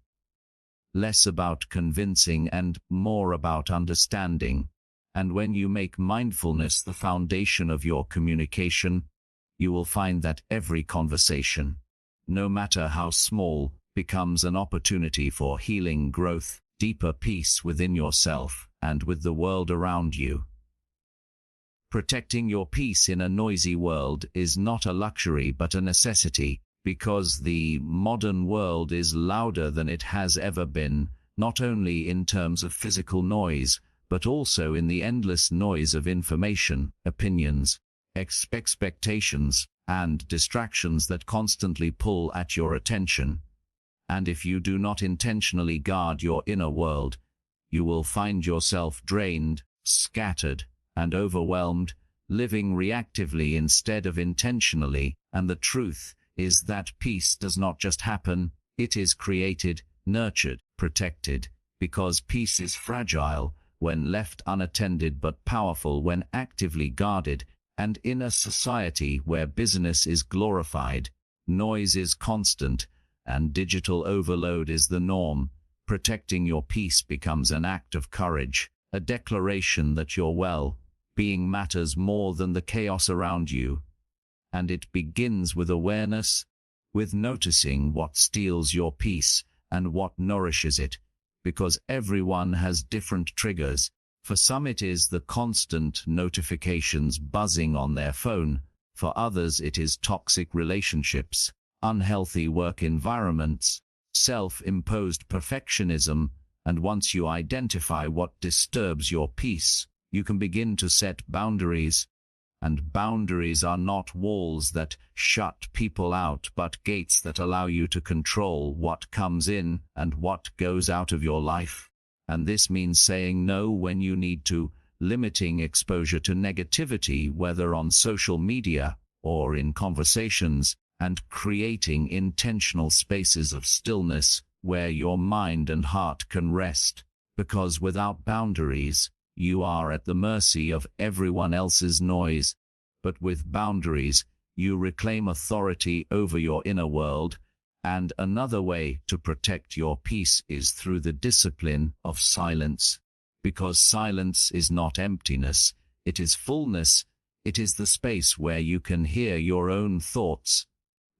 less about convincing and more about understanding. And when you make mindfulness the foundation of your communication, you will find that every conversation, no matter how small, becomes an opportunity for healing, growth, deeper peace within yourself and with the world around you. Protecting your peace in a noisy world is not a luxury but a necessity, because the modern world is louder than it has ever been, not only in terms of physical noise, but also in the endless noise of information, opinions, expectations, and distractions that constantly pull at your attention. And if you do not intentionally guard your inner world, you will find yourself drained, scattered, and overwhelmed, living reactively instead of intentionally. And the truth is that peace does not just happen, it is created, nurtured, protected, because peace is fragile when left unattended but powerful when actively guarded. And in a society where business is glorified, noise is constant, and digital overload is the norm, protecting your peace becomes an act of courage, a declaration that your well-being matters more than the chaos around you. And it begins with awareness, with noticing what steals your peace and what nourishes it, because everyone has different triggers. For some it is the constant notifications buzzing on their phone, for others it is toxic relationships, unhealthy work environments, self-imposed perfectionism. And once you identify what disturbs your peace, you can begin to set boundaries. And boundaries are not walls that shut people out, but gates that allow you to control what comes in and what goes out of your life. And this means saying no when you need to, limiting exposure to negativity, whether on social media or in conversations, and creating intentional spaces of stillness where your mind and heart can rest. Because without boundaries, you are at the mercy of everyone else's noise. But with boundaries, you reclaim authority over your inner world. And another way to protect your peace is through the discipline of silence. Because silence is not emptiness, it is fullness. It is the space where you can hear your own thoughts,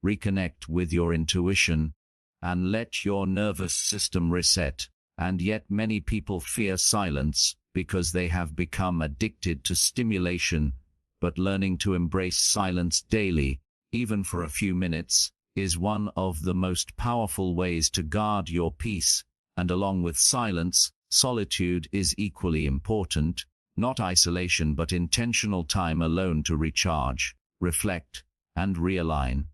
reconnect with your intuition, and let your nervous system reset. And yet many people fear silence because they have become addicted to stimulation. But learning to embrace silence daily, even for a few minutes, is one of the most powerful ways to guard your peace. And along with silence, solitude is equally important, not isolation but intentional time alone to recharge, reflect, and realign.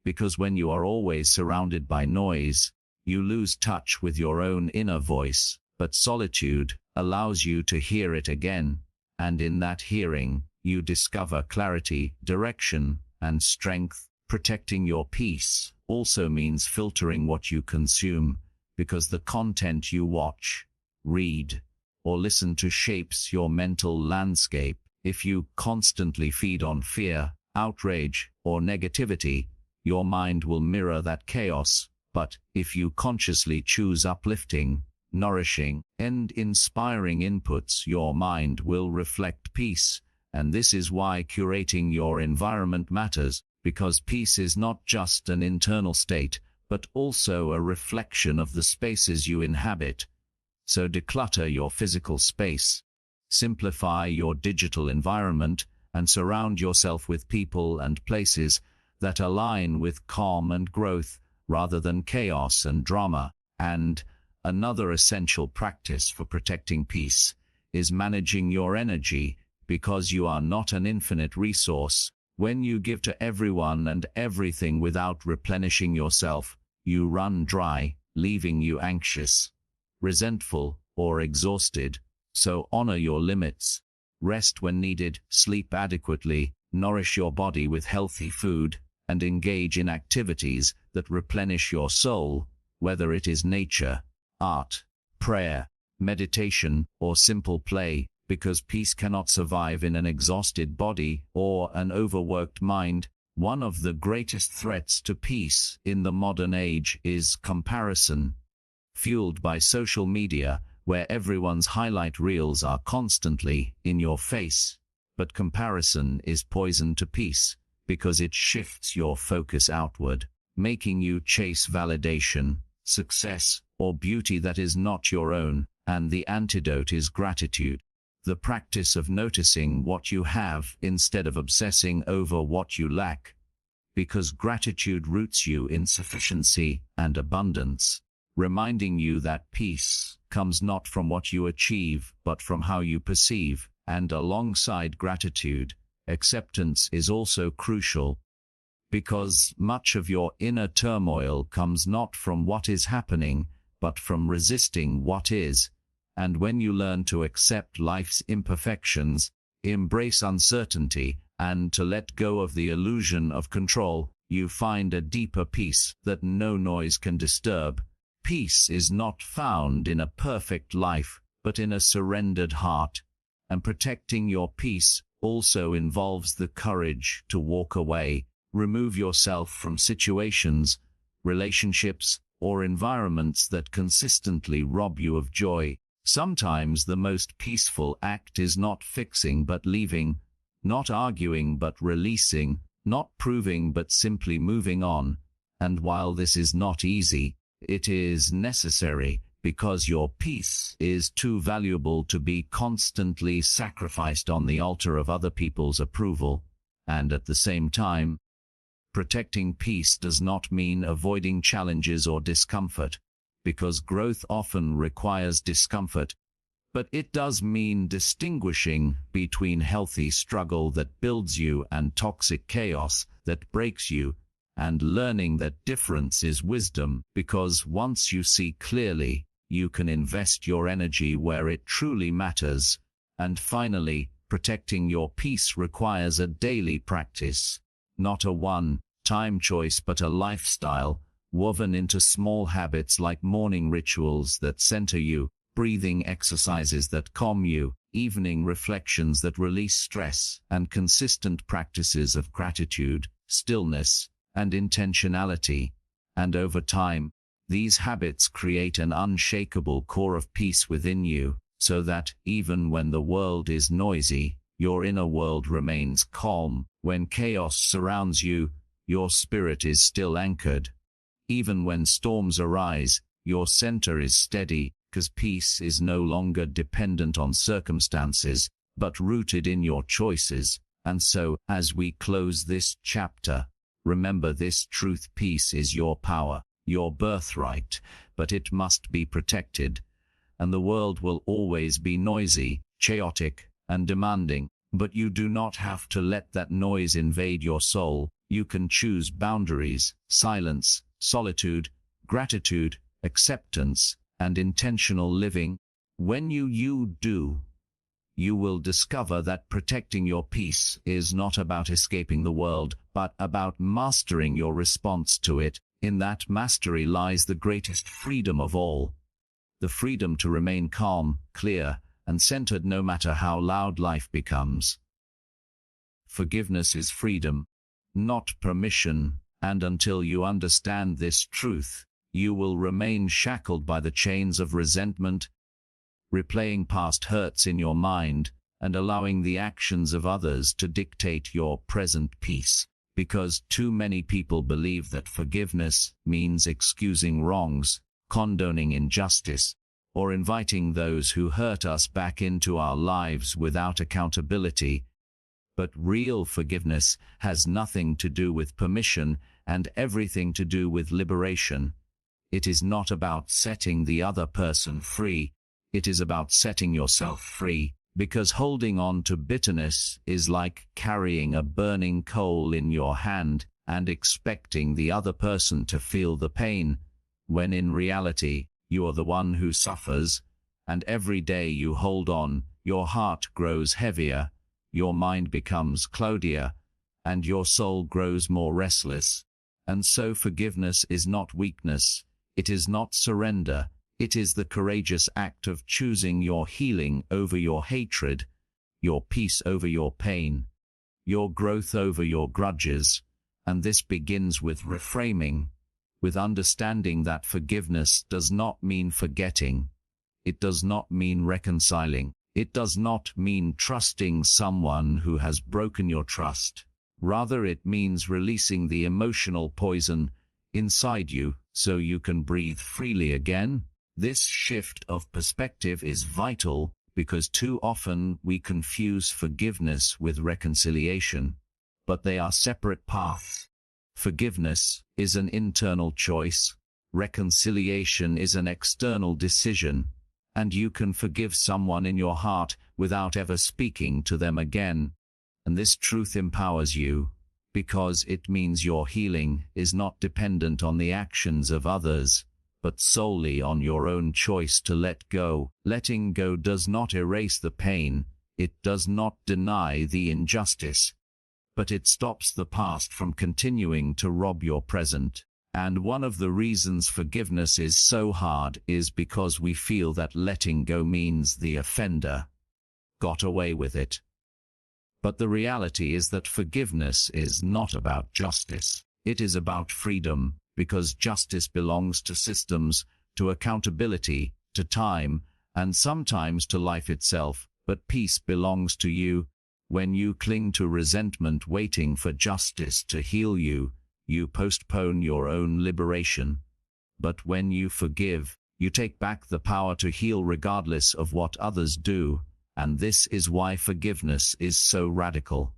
Because when you are always surrounded by noise, you lose touch with your own inner voice. But solitude allows you to hear it again, and in that hearing, you discover clarity, direction, and strength. Protecting your peace also means filtering what you consume, because the content you watch, read, or listen to shapes your mental landscape. If you constantly feed on fear, outrage, or negativity, your mind will mirror that chaos. But if you consciously choose uplifting, nourishing, and inspiring inputs, your mind will reflect peace. And this is why curating your environment matters, because peace is not just an internal state, but also a reflection of the spaces you inhabit. So declutter your physical space, simplify your digital environment, and surround yourself with people and places that align with calm and growth rather than chaos and drama. And another essential practice for protecting peace is managing your energy, because you are not an infinite resource. When you give to everyone and everything without replenishing yourself, you run dry, leaving you anxious, resentful, or exhausted. So honor your limits. Rest when needed, sleep adequately, nourish your body with healthy food, and engage in activities that replenish your soul, whether it is nature, art, prayer, meditation, or simple play, because peace cannot survive in an exhausted body or an overworked mind. One of the greatest threats to peace in the modern age is comparison, fueled by social media, where everyone's highlight reels are constantly in your face. But comparison is poison to peace, because it shifts your focus outward, making you chase validation, success, or beauty that is not your own. And the antidote is gratitude. The practice of noticing what you have instead of obsessing over what you lack, because gratitude roots you in sufficiency and abundance, reminding you that peace comes not from what you achieve, but from how you perceive. And alongside gratitude, acceptance is also crucial, because much of your inner turmoil comes not from what is happening, but from resisting what is. And when you learn to accept life's imperfections, embrace uncertainty, and to let go of the illusion of control, you find a deeper peace that no noise can disturb. Peace is not found in a perfect life, but in a surrendered heart. And protecting your peace also involves the courage to walk away, remove yourself from situations, relationships, or environments that consistently rob you of joy. Sometimes the most peaceful act is not fixing but leaving, not arguing but releasing, not proving but simply moving on. And while this is not easy, it is necessary, because your peace is too valuable to be constantly sacrificed on the altar of other people's approval. And at the same time, protecting peace does not mean avoiding challenges or discomfort, because growth often requires discomfort, but it does mean distinguishing between healthy struggle that builds you and toxic chaos that breaks you, and learning that difference is wisdom, because once you see clearly, you can invest your energy where it truly matters. And finally, protecting your peace requires a daily practice, not a one-time choice but a lifestyle, woven into small habits like morning rituals that center you, breathing exercises that calm you, evening reflections that release stress, and consistent practices of gratitude, stillness, and intentionality. And over time, these habits create an unshakable core of peace within you, so that, even when the world is noisy, your inner world remains calm. When chaos surrounds you, your spirit is still anchored. Even when storms arise, your center is steady, because peace is no longer dependent on circumstances, but rooted in your choices. And so, as we close this chapter, remember this truth: peace is your power, your birthright, but it must be protected. And the world will always be noisy, chaotic, and demanding, but you do not have to let that noise invade your soul. You can choose boundaries, silence, solitude, gratitude, acceptance, and intentional living. When you do, you will discover that protecting your peace is not about escaping the world, but about mastering your response to it. In that mastery lies the greatest freedom of all, the freedom to remain calm, clear, and centered no matter how loud life becomes. Forgiveness is freedom, not permission, and until you understand this truth, you will remain shackled by the chains of resentment, replaying past hurts in your mind, and allowing the actions of others to dictate your present peace. Because too many people believe that forgiveness means excusing wrongs, condoning injustice, or inviting those who hurt us back into our lives without accountability. But real forgiveness has nothing to do with permission and everything to do with liberation. It is not about setting the other person free. It is about setting yourself free, because holding on to bitterness is like carrying a burning coal in your hand and expecting the other person to feel the pain, when in reality, you are the one who suffers, and every day you hold on, your heart grows heavier, your mind becomes cloudier, and your soul grows more restless. And so forgiveness is not weakness, it is not surrender, it is the courageous act of choosing your healing over your hatred, your peace over your pain, your growth over your grudges. And this begins with reframing, with understanding that forgiveness does not mean forgetting. It does not mean reconciling. It does not mean trusting someone who has broken your trust. Rather, it means releasing the emotional poison inside you so you can breathe freely again. This shift of perspective is vital because too often we confuse forgiveness with reconciliation, but they are separate paths. Forgiveness is an internal choice. Reconciliation is an external decision. And you can forgive someone in your heart without ever speaking to them again. And this truth empowers you, because it means your healing is not dependent on the actions of others, but solely on your own choice to let go. Letting go does not erase the pain, it does not deny the injustice, but it stops the past from continuing to rob your present. And one of the reasons forgiveness is so hard is because we feel that letting go means the offender got away with it. But the reality is that forgiveness is not about justice. It is about freedom, because justice belongs to systems, to accountability, to time, and sometimes to life itself. But peace belongs to you. When you cling to resentment waiting for justice to heal you, you postpone your own liberation. But when you forgive, you take back the power to heal regardless of what others do, and this is why forgiveness is so radical.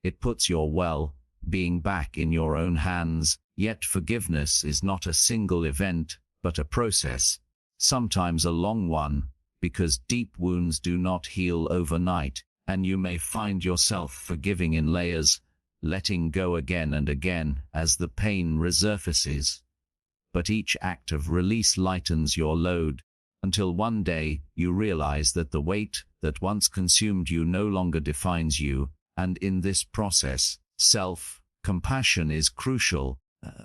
It puts your well-being back in your own hands, yet forgiveness is not a single event, but a process, sometimes a long one, because deep wounds do not heal overnight, and you may find yourself forgiving in layers, letting go again and again as the pain resurfaces. But each act of release lightens your load, until one day you realize that the weight that once consumed you no longer defines you, and in this process, self-compassion is crucial,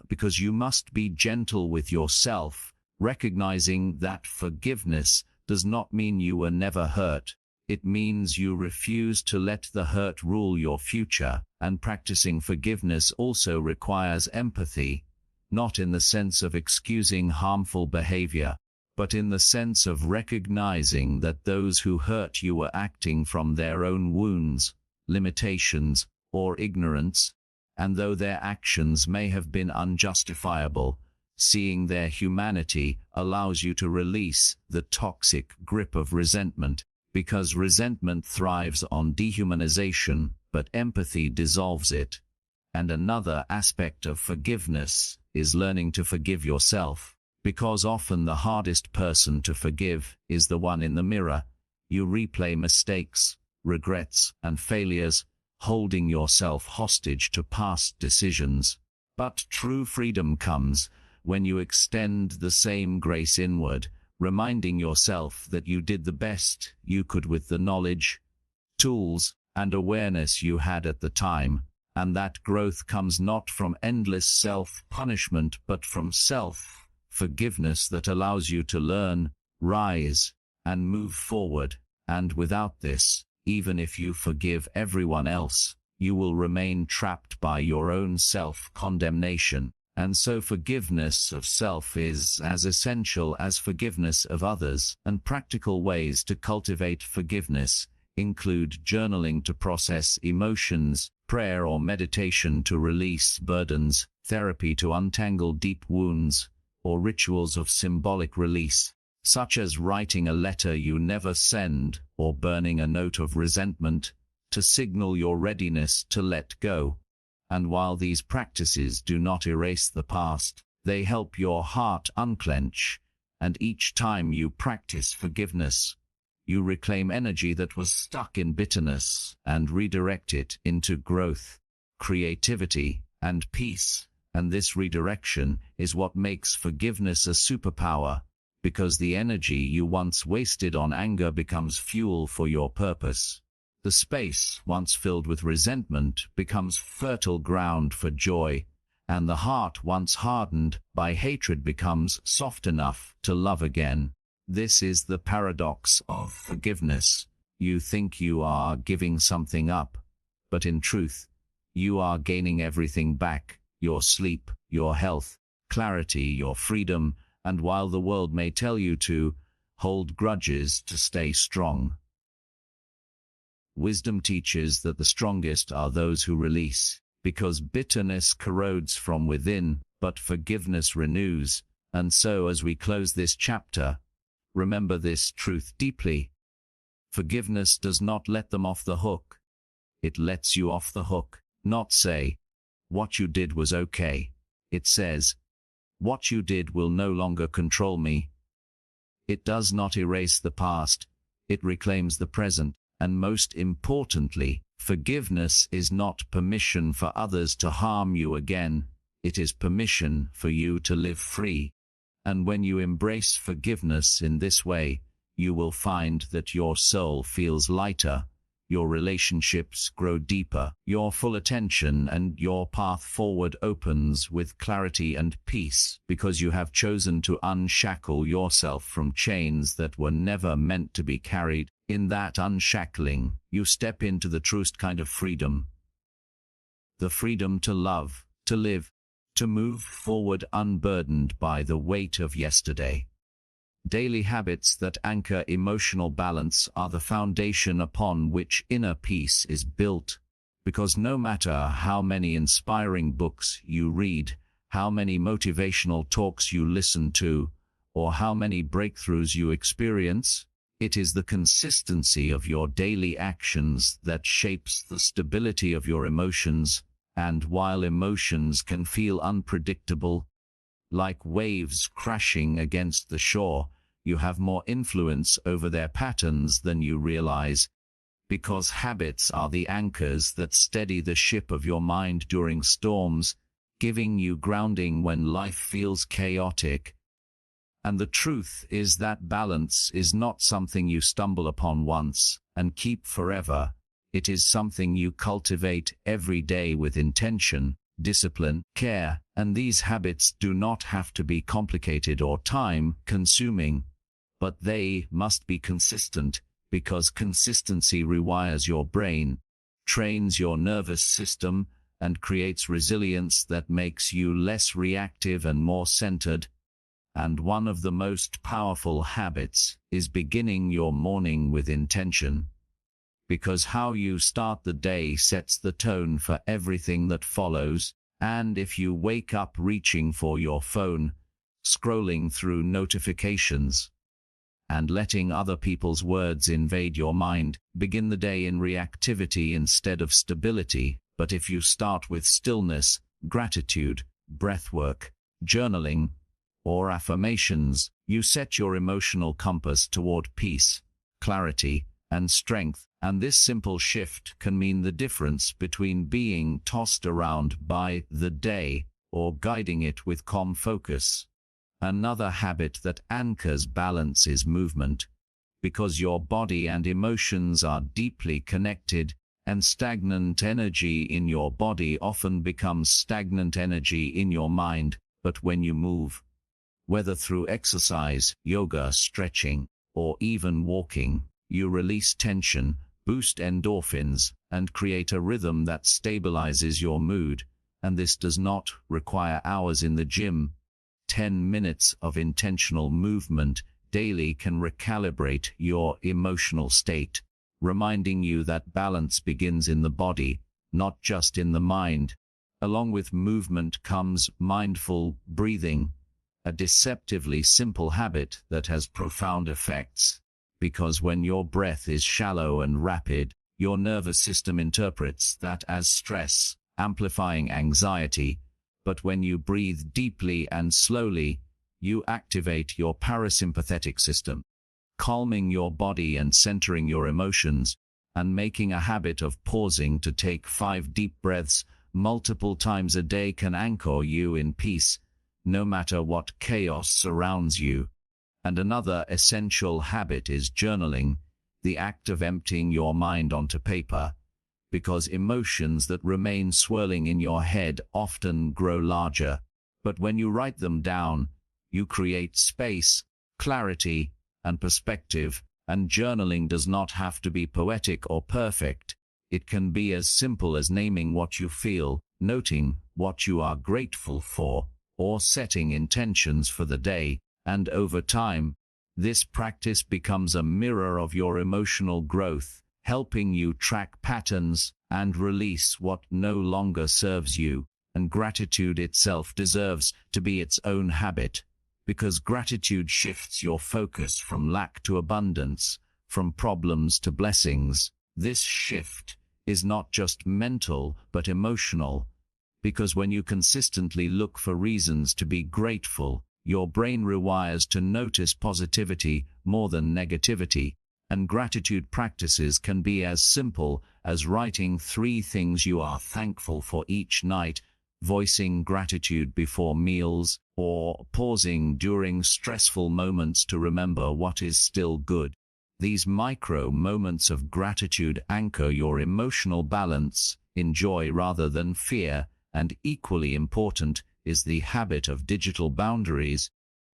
because you must be gentle with yourself, recognizing that forgiveness does not mean you were never hurt. It means you refuse to let the hurt rule your future, and practicing forgiveness also requires empathy, not in the sense of excusing harmful behavior, but in the sense of recognizing that those who hurt you were acting from their own wounds, limitations, or ignorance, and though their actions may have been unjustifiable, seeing their humanity allows you to release the toxic grip of resentment. Because resentment thrives on dehumanization, but empathy dissolves it. And another aspect of forgiveness is learning to forgive yourself, because often the hardest person to forgive is the one in the mirror. You replay mistakes, regrets, and failures, holding yourself hostage to past decisions. But true freedom comes when you extend the same grace inward, reminding yourself that you did the best you could with the knowledge, tools, and awareness you had at the time, and that growth comes not from endless self-punishment but from self-forgiveness that allows you to learn, rise, and move forward. And without this, even if you forgive everyone else, you will remain trapped by your own self-condemnation. And so forgiveness of self is as essential as forgiveness of others, and practical ways to cultivate forgiveness include journaling to process emotions, prayer or meditation to release burdens, therapy to untangle deep wounds, or rituals of symbolic release, such as writing a letter you never send or burning a note of resentment. to signal your readiness to let go. And while these practices do not erase the past, they help your heart unclench, and each time you practice forgiveness, you reclaim energy that was stuck in bitterness and redirect it into growth, creativity, and peace. And this redirection is what makes forgiveness a superpower, because the energy you once wasted on anger becomes fuel for your purpose. The space once filled with resentment becomes fertile ground for joy, and the heart once hardened by hatred becomes soft enough to love again. This is the paradox of forgiveness. You think you are giving something up, but in truth, you are gaining everything back: your sleep, your health, clarity, your freedom. And while the world may tell you to hold grudges to stay strong, wisdom teaches that the strongest are those who release, because bitterness corrodes from within, but forgiveness renews. And so, as we close this chapter, remember this truth deeply. Forgiveness does not let them off the hook. It lets you off the hook. Not say, "What you did was okay." It says, "What you did will no longer control me." It does not erase the past. It reclaims the present. And most importantly, forgiveness is not permission for others to harm you again. It is permission for you to live free. And when you embrace forgiveness in this way, you will find that your soul feels lighter, your relationships grow deeper, your full attention and your path forward opens with clarity and peace, because you have chosen to unshackle yourself from chains that were never meant to be carried. In that unshackling, you step into the truest kind of freedom. The freedom to love, to live, to move forward unburdened by the weight of yesterday. Daily habits that anchor emotional balance are the foundation upon which inner peace is built, because no matter how many inspiring books you read, how many motivational talks you listen to, or how many breakthroughs you experience, it is the consistency of your daily actions that shapes the stability of your emotions. And while emotions can feel unpredictable, like waves crashing against the shore, you have more influence over their patterns than you realize, because habits are the anchors that steady the ship of your mind during storms, giving you grounding when life feels chaotic. And the truth is that balance is not something you stumble upon once and keep forever. It is something you cultivate every day with intention, discipline, care, and these habits do not have to be complicated or time-consuming, but they must be consistent, because consistency rewires your brain, trains your nervous system, and creates resilience that makes you less reactive and more centered. And one of the most powerful habits is beginning your morning with intention, because how you start the day sets the tone for everything that follows. And if you wake up reaching for your phone, scrolling through notifications, and letting other people's words invade your mind, begin the day in reactivity instead of stability. But if you start with stillness, gratitude, breathwork, journaling, or affirmations, you set your emotional compass toward peace, clarity, and strength. And this simple shift can mean the difference between being tossed around by the day or guiding it with calm focus. Another habit that anchors balance is movement, because your body and emotions are deeply connected, and stagnant energy in your body often becomes stagnant energy in your mind. But when you move, whether through exercise, yoga, stretching, or even walking, you release tension, boost endorphins, and create a rhythm that stabilizes your mood. And this does not require hours in the gym. 10 minutes of intentional movement daily can recalibrate your emotional state, reminding you that balance begins in the body, not just in the mind. Along with movement comes mindful breathing, a deceptively simple habit that has profound effects, because when your breath is shallow and rapid, Your nervous system interprets that as stress, amplifying anxiety, but when you breathe deeply and slowly, you activate your parasympathetic system, calming your body and centering your emotions, and making a habit of pausing to take 5 deep breaths multiple times a day can anchor you in peace, no matter what chaos surrounds you. And another essential habit is journaling, the act of emptying your mind onto paper, because emotions that remain swirling in your head often grow larger. But when you write them down, you create space, clarity, and perspective, and journaling does not have to be poetic or perfect. It can be as simple as naming what you feel, noting what you are grateful for, or setting intentions for the day, and over time, this practice becomes a mirror of your emotional growth, helping you track patterns and release what no longer serves you. And gratitude itself deserves to be its own habit, because gratitude shifts your focus from lack to abundance, from problems to blessings. This shift is not just mental but emotional, because when you consistently look for reasons to be grateful, your brain rewires to notice positivity more than negativity, and gratitude practices can be as simple as writing 3 things you are thankful for each night, voicing gratitude before meals, or pausing during stressful moments to remember what is still good. These micro moments of gratitude anchor your emotional balance in joy rather than fear, and equally important is the habit of digital boundaries,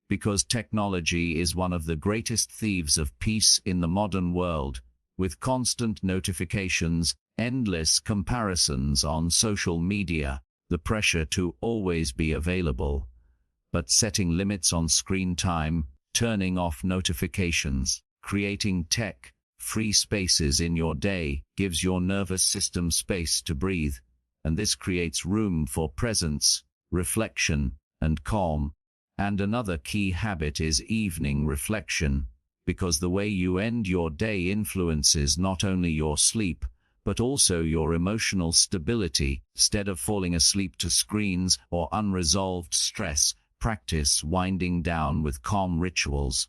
because technology is one of the greatest thieves of peace in the modern world, with constant notifications, endless comparisons on social media, the pressure to always be available. But setting limits on screen time, turning off notifications, creating tech-free spaces in your day gives your nervous system space to breathe, and this creates room for presence, reflection, and calm. And another key habit is evening reflection, because the way you end your day influences not only your sleep, but also your emotional stability. Instead of falling asleep to screens or unresolved stress, practice winding down with calm rituals.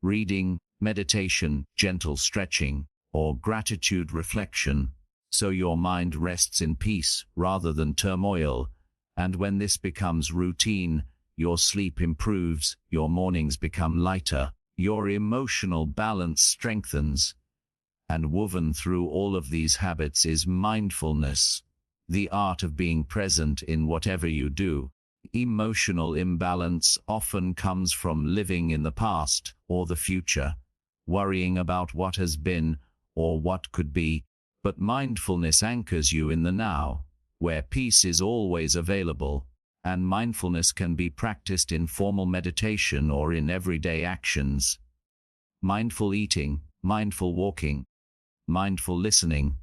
Reading, meditation, gentle stretching, or gratitude reflection, so your mind rests in peace rather than turmoil. And when this becomes routine, your sleep improves, your mornings become lighter, your emotional balance strengthens. And woven through all of these habits is mindfulness, the art of being present in whatever you do. Emotional imbalance often comes from living in the past or the future, worrying about what has been or what could be, but mindfulness anchors you in the now, where peace is always available, and mindfulness can be practiced in formal meditation or in everyday actions. Mindful eating, mindful walking, mindful listening,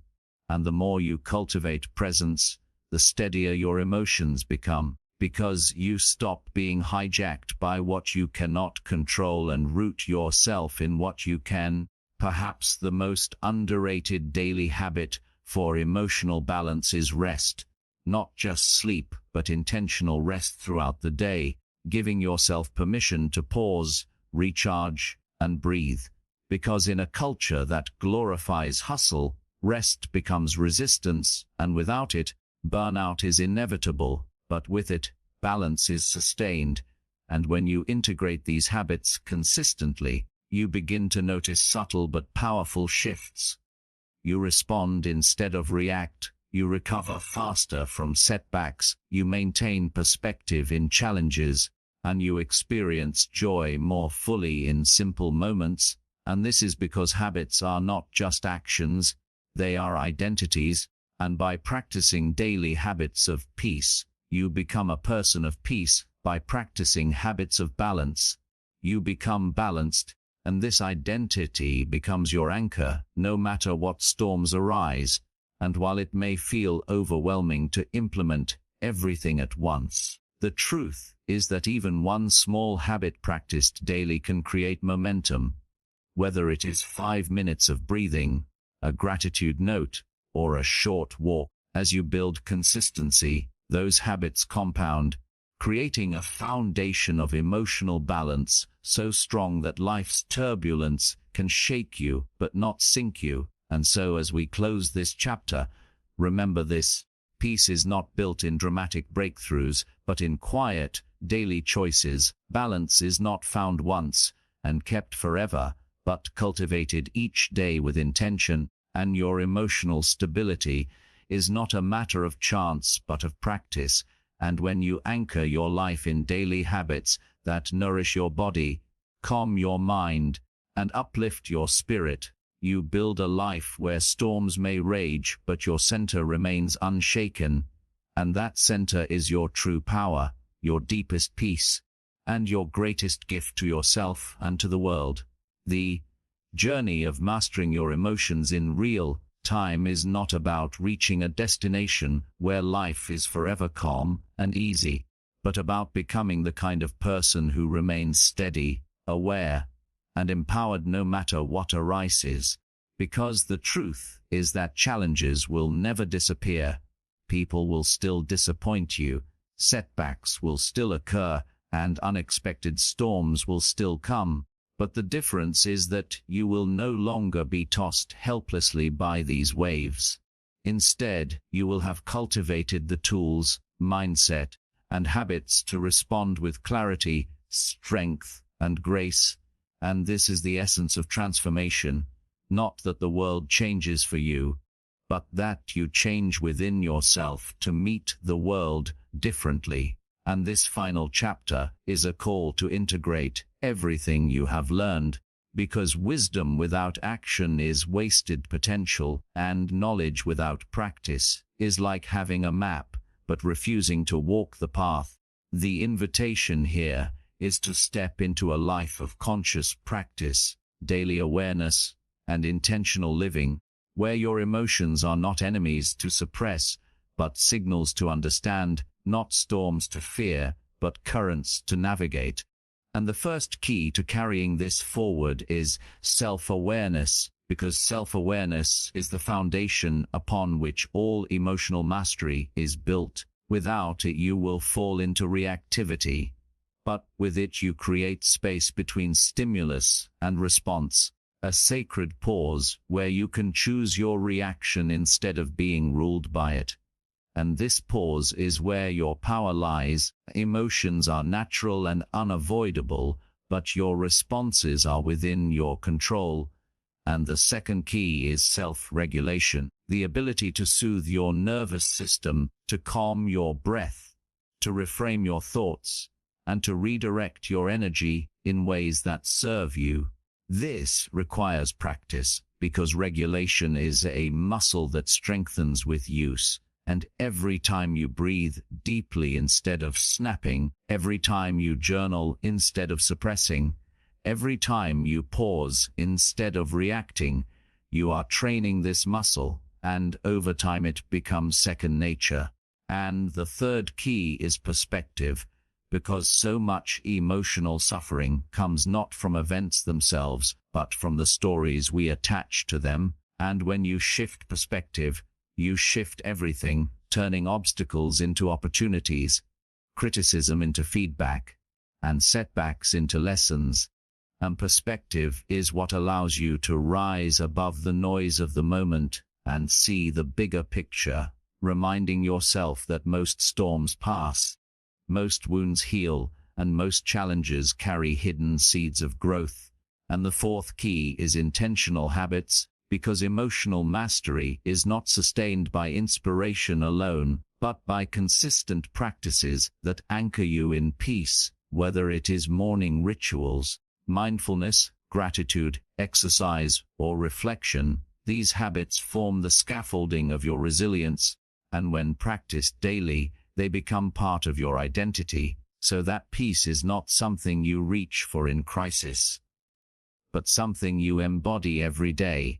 and the more you cultivate presence, the steadier your emotions become, because you stop being hijacked by what you cannot control and root yourself in what you can. Perhaps the most underrated daily habit for emotional balance is rest, not just sleep, but intentional rest throughout the day, giving yourself permission to pause, recharge, and breathe. Because in a culture that glorifies hustle, rest becomes resistance, and without it, burnout is inevitable, but with it, balance is sustained. And when you integrate these habits consistently, you begin to notice subtle but powerful shifts. You respond instead of react, you recover faster from setbacks, you maintain perspective in challenges, and you experience joy more fully in simple moments. And this is because habits are not just actions, they are identities, and by practicing daily habits of peace, you become a person of peace. By practicing habits of balance, you become balanced, and this identity becomes your anchor, no matter what storms arise. And while it may feel overwhelming to implement everything at once, the truth is that even one small habit practiced daily can create momentum. Whether it is 5 minutes of breathing, a gratitude note, or a short walk. As you build consistency, those habits compound, creating a foundation of emotional balance so strong that life's turbulence can shake you but not sink you. And so as we close this chapter, remember this: peace is not built in dramatic breakthroughs, but in quiet, daily choices. Balance is not found once and kept forever, but cultivated each day with intention. And your emotional stability is not a matter of chance but of practice. And when you anchor your life in daily habits that nourish your body, calm your mind, and uplift your spirit, you build a life where storms may rage, but your center remains unshaken. And that center is your true power, your deepest peace, and your greatest gift to yourself and to the world. The journey of mastering your emotions in real time is not about reaching a destination where life is forever calm and easy, but about becoming the kind of person who remains steady, aware, and empowered no matter what arises. Because the truth is that challenges will never disappear. People will still disappoint you, setbacks will still occur, and unexpected storms will still come. But the difference is that you will no longer be tossed helplessly by these waves. Instead, you will have cultivated the tools, mindset, and habits to respond with clarity, strength, and grace. And this is the essence of transformation. Not that the world changes for you, but that you change within yourself to meet the world differently. And this final chapter is a call to integrate everything you have learned, because wisdom without action is wasted potential, and knowledge without practice is like having a map but refusing to walk the path. The invitation here is to step into a life of conscious practice, daily awareness, and intentional living, where your emotions are not enemies to suppress, but signals to understand, not storms to fear, but currents to navigate. And the first key to carrying this forward is self-awareness, because self-awareness is the foundation upon which all emotional mastery is built. Without it, you will fall into reactivity, but with it you create space between stimulus and response, a sacred pause where you can choose your reaction instead of being ruled by it. And this pause is where your power lies. Emotions are natural and unavoidable, but your responses are within your control. And the second key is self-regulation, the ability to soothe your nervous system, to calm your breath, to reframe your thoughts, and to redirect your energy in ways that serve you. This requires practice, because regulation is a muscle that strengthens with use. And every time you breathe deeply instead of snapping, every time you journal instead of suppressing, every time you pause instead of reacting, you are training this muscle, and over time it becomes second nature. And the third key is perspective, because so much emotional suffering comes not from events themselves, but from the stories we attach to them. And when you shift perspective, you shift everything, turning obstacles into opportunities, criticism into feedback, and setbacks into lessons. And perspective is what allows you to rise above the noise of the moment and see the bigger picture, reminding yourself that most storms pass, most wounds heal, and most challenges carry hidden seeds of growth. And the fourth key is intentional habits, because emotional mastery is not sustained by inspiration alone, but by consistent practices that anchor you in peace, whether it is morning rituals, mindfulness, gratitude, exercise, or reflection. These habits form the scaffolding of your resilience, and when practiced daily, they become part of your identity, so that peace is not something you reach for in crisis, but something you embody every day.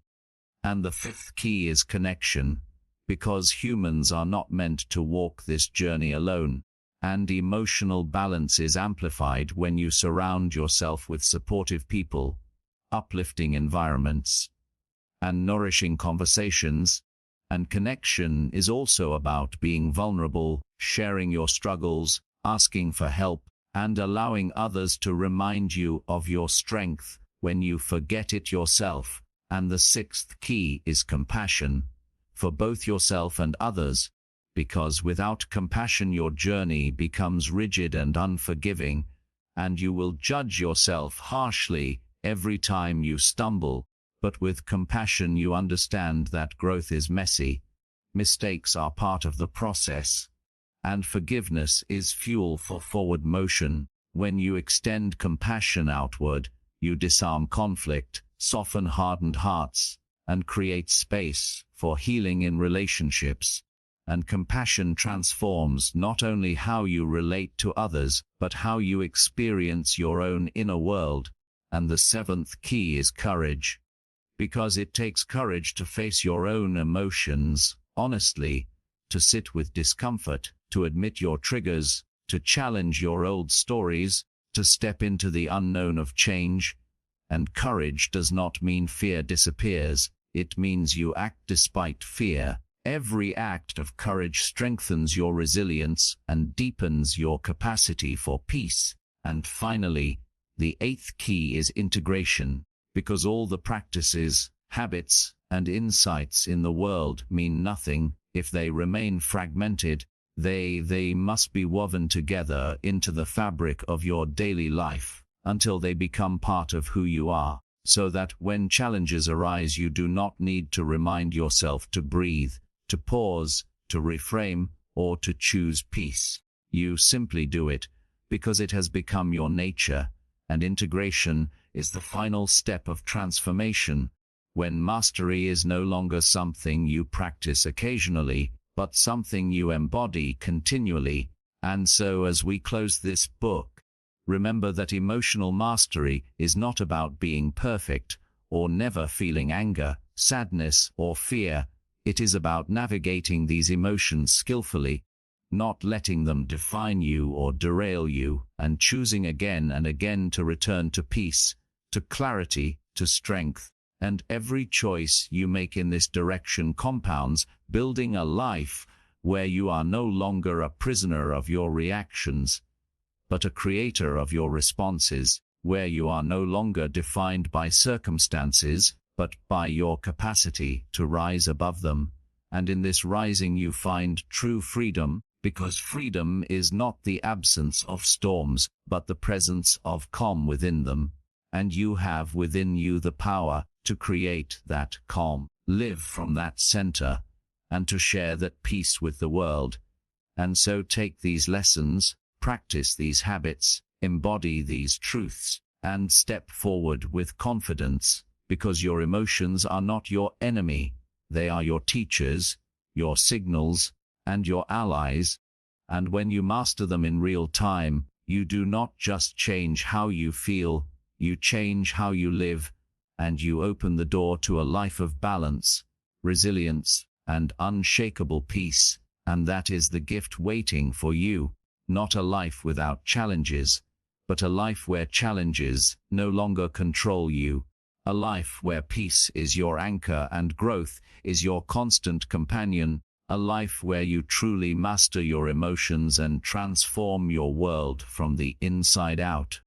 And the fifth key is connection, because humans are not meant to walk this journey alone, and emotional balance is amplified when you surround yourself with supportive people, uplifting environments, and nourishing conversations. And connection is also about being vulnerable, sharing your struggles, asking for help, and allowing others to remind you of your strength when you forget it yourself. And the sixth key is compassion, for both yourself and others, because without compassion your journey becomes rigid and unforgiving, and you will judge yourself harshly every time you stumble. But with compassion you understand that growth is messy, mistakes are part of the process, and forgiveness is fuel for forward motion. When you extend compassion outward, you disarm conflict, soften hardened hearts, and create space for healing in relationships. And compassion transforms not only how you relate to others, but how you experience your own inner world. And the seventh key is courage, because it takes courage to face your own emotions honestly, to sit with discomfort, to admit your triggers, to challenge your old stories, to step into the unknown of change. And courage does not mean fear disappears, it means you act despite fear. Every act of courage strengthens your resilience and deepens your capacity for peace. And finally, the eighth key is integration, because all the practices, habits, and insights in the world mean nothing if they remain fragmented. They must be woven together into the fabric of your daily life until they become part of who you are, so that when challenges arise you do not need to remind yourself to breathe, to pause, to reframe, or to choose peace. You simply do it because it has become your nature. And integration is the final step of transformation, when mastery is no longer something you practice occasionally, but something you embody continually. And so as we close this book, remember that emotional mastery is not about being perfect or never feeling anger, sadness, or fear. It is about navigating these emotions skillfully, not letting them define you or derail you, and choosing again and again to return to peace, to clarity, to strength. And every choice you make in this direction compounds, building a life where you are no longer a prisoner of your reactions, but a creator of your responses, where you are no longer defined by circumstances, but by your capacity to rise above them. And in this rising you find true freedom, because freedom is not the absence of storms, but the presence of calm within them. And you have within you the power to create that calm, live from that center, and to share that peace with the world. And so take these lessons, practice these habits, embody these truths, and step forward with confidence, because your emotions are not your enemy. They are your teachers, your signals, and your allies. And when you master them in real time, you do not just change how you feel, you change how you live, and you open the door to a life of balance, resilience, and unshakable peace. And that is the gift waiting for you, not a life without challenges, but a life where challenges no longer control you, a life where peace is your anchor and growth is your constant companion, a life where you truly master your emotions and transform your world from the inside out.